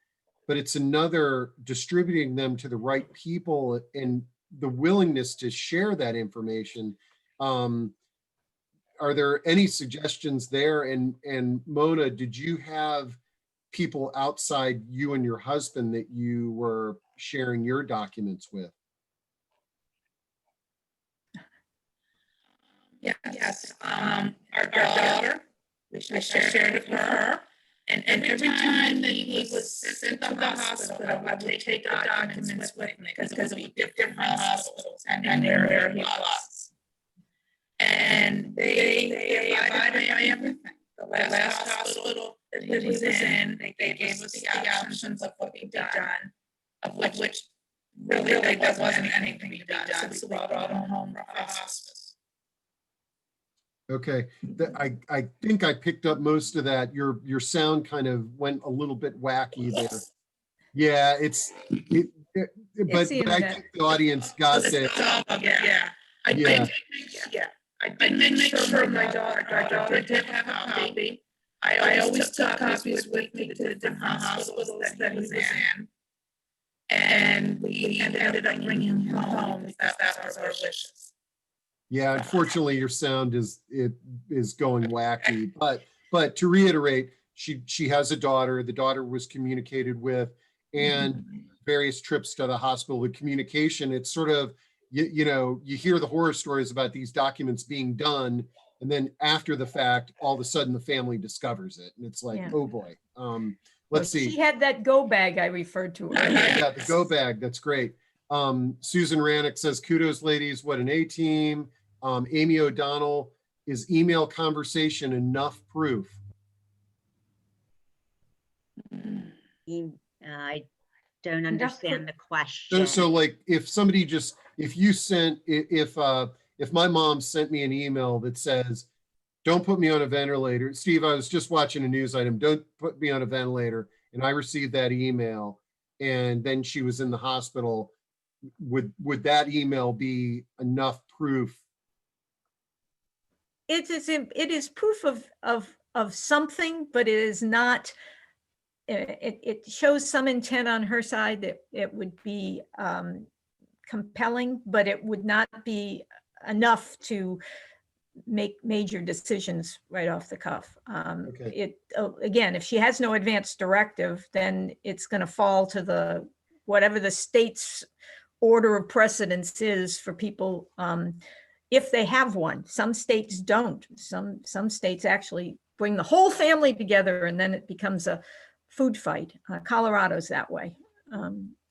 but it's another distributing them to the right people and the willingness to share that information. Are there any suggestions there? And Mona, did you have people outside you and your husband that you were sharing your documents with?
Yes. Our daughter, I shared it with her. And every time that he was sent to the hospital, I would take the documents with me because we did different hospitals and where he was. And they abided by everything. The last hospital that he was in, they gave us the options of what could be done, of which really there wasn't anything to be done. So we brought him home from hospice.
Okay, I think I picked up most of that. Your sound kind of went a little bit wacky there. Yeah, but I think the audience got that.
I did make sure my daughter did have a copy. I always took copies with me to the different hospitals that he was in. And we ended up bringing him home. That was our wishes.
Yeah, unfortunately, your sound is going wacky. But to reiterate, she has a daughter. The daughter was communicated with, and various trips to the hospital. The communication, it's sort of, you hear the horror stories about these documents being done, and then after the fact, all of a sudden the family discovers it, and it's like, oh boy. Let's see.
She had that go bag I referred to.
Yeah, the go bag. That's great. Susan Rannick says, kudos, ladies. What an A-team. Amy O'Donnell, is email conversation enough proof?
I don't
Enough
understand the
So,
question.
so like if somebody just, if you sent, if my mom sent me an email that says, don't put me on a ventilator. Steve, I was just watching a news item, don't put me on a ventilator. And I received that email and then she was in the hospital. Would that email be enough proof?
It is proof of something, but it is not, it shows some intent on her side that it would be compelling, but it would not be enough to make major decisions right off the cuff.
Okay.
Again, if she has no advance directive, then it's going to fall to the whatever the state's order of precedence is for people, if they have one. Some states don't. Some states actually bring the whole family together and then it becomes a food fight. Colorado's that way.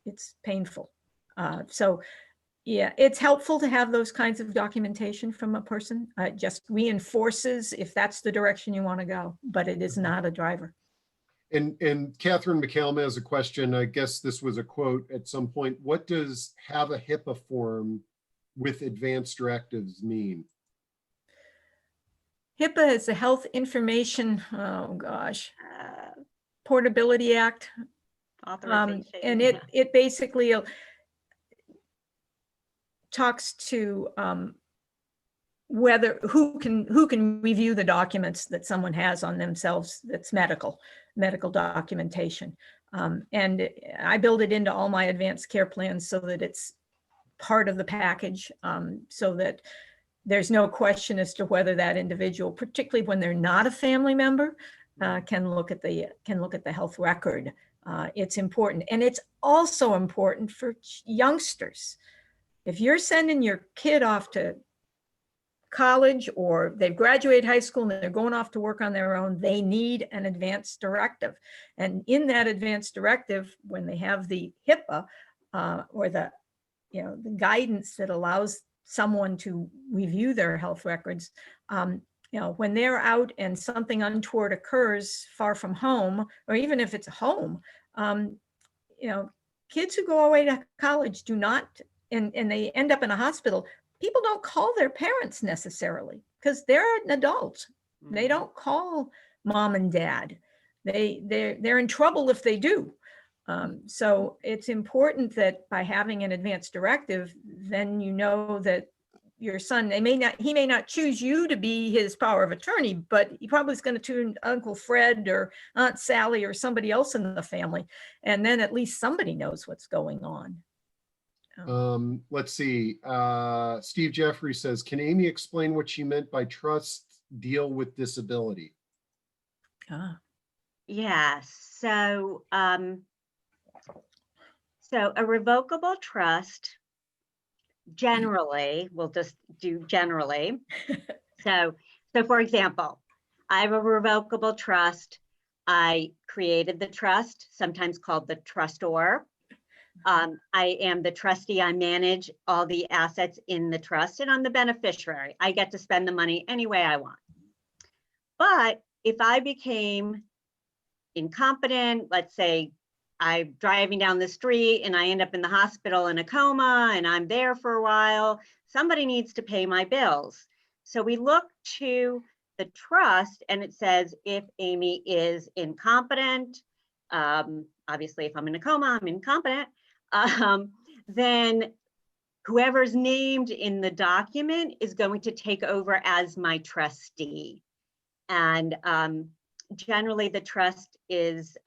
It's painful. So yeah, it's helpful to have those kinds of documentation from a person. It just reinforces if that's the direction you want to go, but it is not a driver.
And Catherine McCallum has a question. I guess this was a quote at some point. What does have a HIPAA form with advanced directives mean?
HIPAA is the Health Information, oh gosh,
Uh,
Portability Act.
Authorization.
And it basically talks to whether who can review the documents that someone has on themselves that's medical documentation. And I build it into all my advanced care plans so that it's part of the package, so that there's no question as to whether that individual, particularly when they're not a family member, can look at the health record. It's important, and it's also important for youngsters. If you're sending your kid off to college or they've graduated high school and they're going off to work on their own, they need an advance directive. And in that advance directive, when they have the HIPAA or the guidance that allows someone to review their health records, when they're out and something untoward occurs far from home, or even if it's home, kids who go away to college do not, and they end up in a hospital, people don't call their parents necessarily because they're an adult. They don't call mom and dad. They're in trouble if they do. So it's important that by having an advance directive, then you know that your son, he may not choose you to be his power of attorney, but he probably is going to tune Uncle Fred or Aunt Sally or somebody else in the family. And then at least somebody knows what's going on.
Let's see. Steve Jeffrey says, can Amy explain what she meant by trust deal with disability?
Yeah, so a revocable trust, generally, we'll just do generally. So for example, I have a revocable trust. I created the trust, sometimes called the trustor. I am the trustee. I manage all the assets in the trust, and I'm the beneficiary. I get to spend the money any way I want. But if I became incompetent, let's say I'm driving down the street and I end up in the hospital in a coma and I'm there for a while, somebody needs to pay my bills. So we look to the trust and it says if Amy is incompetent, obviously if I'm in a coma, I'm incompetent, then whoever's named in the document is going to take over as my trustee. And generally the trust is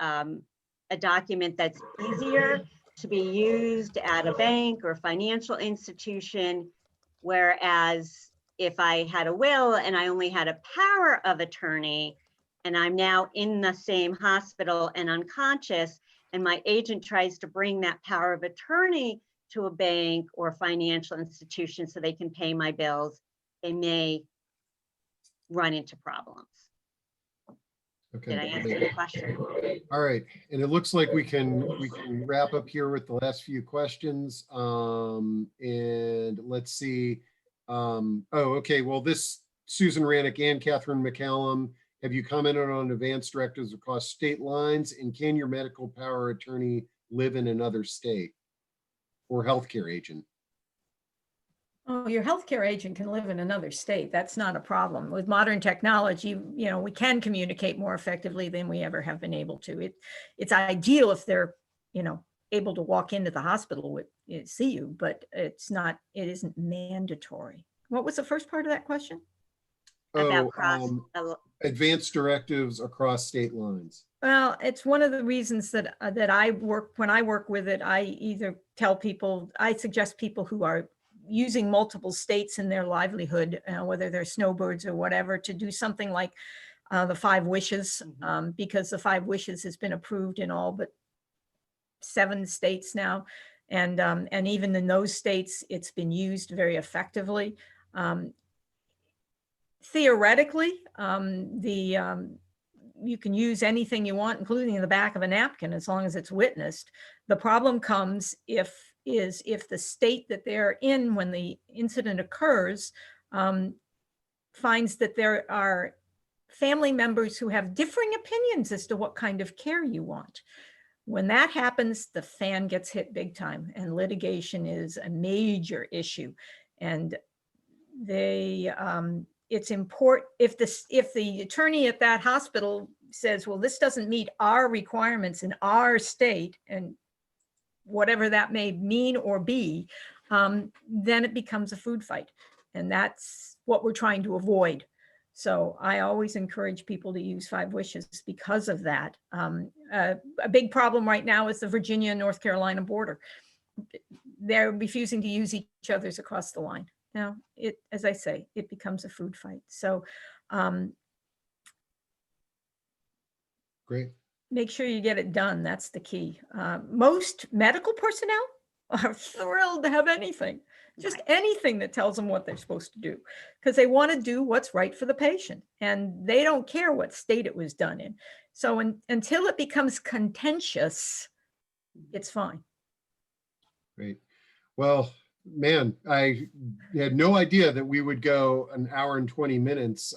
a document that's easier to be used at a bank or financial institution, whereas if I had a will and I only had a power of attorney and I'm now in the same hospital and unconscious, and my agent tries to bring that power of attorney to a bank or financial institution so they can pay my bills, they may run into problems.
Okay.
Did I answer the question?
All right, and it looks like we can wrap up here with the last few questions. And let's see. Oh, okay. Well, this Susan Rannick and Catherine McCallum Have you commented on advanced directives across state lines? And can your medical power attorney live in another state or healthcare agent?
Oh, your healthcare agent can live in another state. That's not a problem. With modern technology, we can communicate more effectively than we ever have been able to. It's ideal if they're, able to walk into the hospital with see you, but it isn't mandatory. What was the first part of that question?
About
Advanced directives across state lines.
Well, it's one of the reasons that when I work with it, I suggest people who are using multiple states in their livelihood, whether they're snowbirds or whatever, to do something like the 5 wishes, because the 5 wishes has been approved in all but 7 states now. And even in those states, it's been used very effectively. Theoretically, you can use anything you want, including in the back of a napkin, as long as it's witnessed. The problem comes if the state that they're in when the incident occurs finds that there are family members who have differing opinions as to what kind of care you want. When that happens, the fan gets hit big time, and litigation is a major issue. And it's important if the attorney at that hospital says, well, this doesn't meet our requirements in our state, and whatever that may mean or be, then it becomes a food fight. And that's what we're trying to avoid. So I always encourage people to use 5 wishes because of that. A big problem right now is the Virginia and North Carolina border. They're refusing to use each other's across the line. Now, as I say, it becomes a food fight. So
great.
Make sure you get it done. That's the key. Most medical personnel are thrilled to have anything, just anything that tells them what they're supposed to do, because they want to do what's right for the patient, and they don't care what state it was done in. So until it becomes contentious, it's fine.
Great. Well, man, I had no idea that we would go an hour and 20 minutes,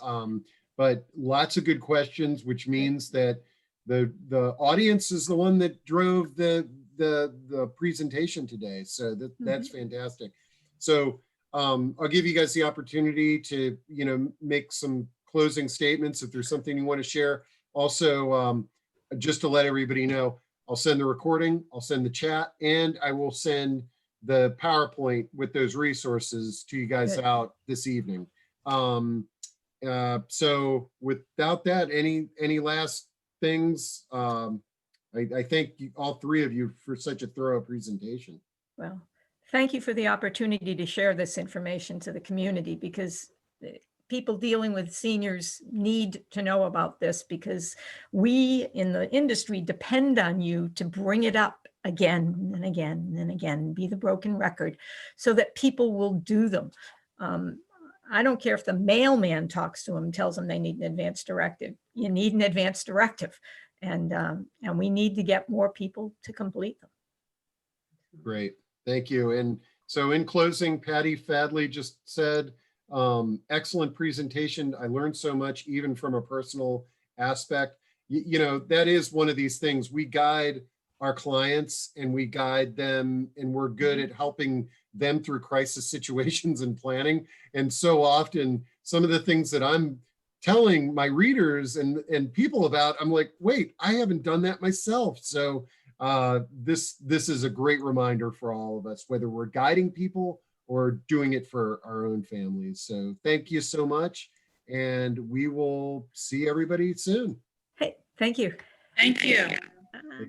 but lots of good questions, which means that the audience is the one that drove the presentation today. So that's fantastic. So I'll give you guys the opportunity to, make some closing statements if there's something you want to share. Also, just to let everybody know, I'll send the recording, I'll send the chat, and I will send the PowerPoint with those resources to you guys out this evening. So without that, any last things? I thank all 3 of you for such a thorough presentation.
Well, thank you for the opportunity to share this information to the community, because people dealing with seniors need to know about this, because we in the industry depend on you to bring it up again and again and again, be the broken record, so that people will do them. I don't care if the mailman talks to them and tells them they need an advance directive. You need an advance directive, and we need to get more people to complete them.
Great, thank you. And so in closing, Patty Fadley just said, excellent presentation. I learned so much, even from a personal aspect. That is one of these things. We guide our clients and we guide them, and we're good at helping them through crisis situations and planning. And so often some of the things that I'm telling my readers and people about, I'm like, wait, I haven't done that myself. So this is a great reminder for all of us, whether we're guiding people or doing it for our own families. So thank you so much. And we will see everybody soon.
Hey, thank you.
Thank you.
Bye.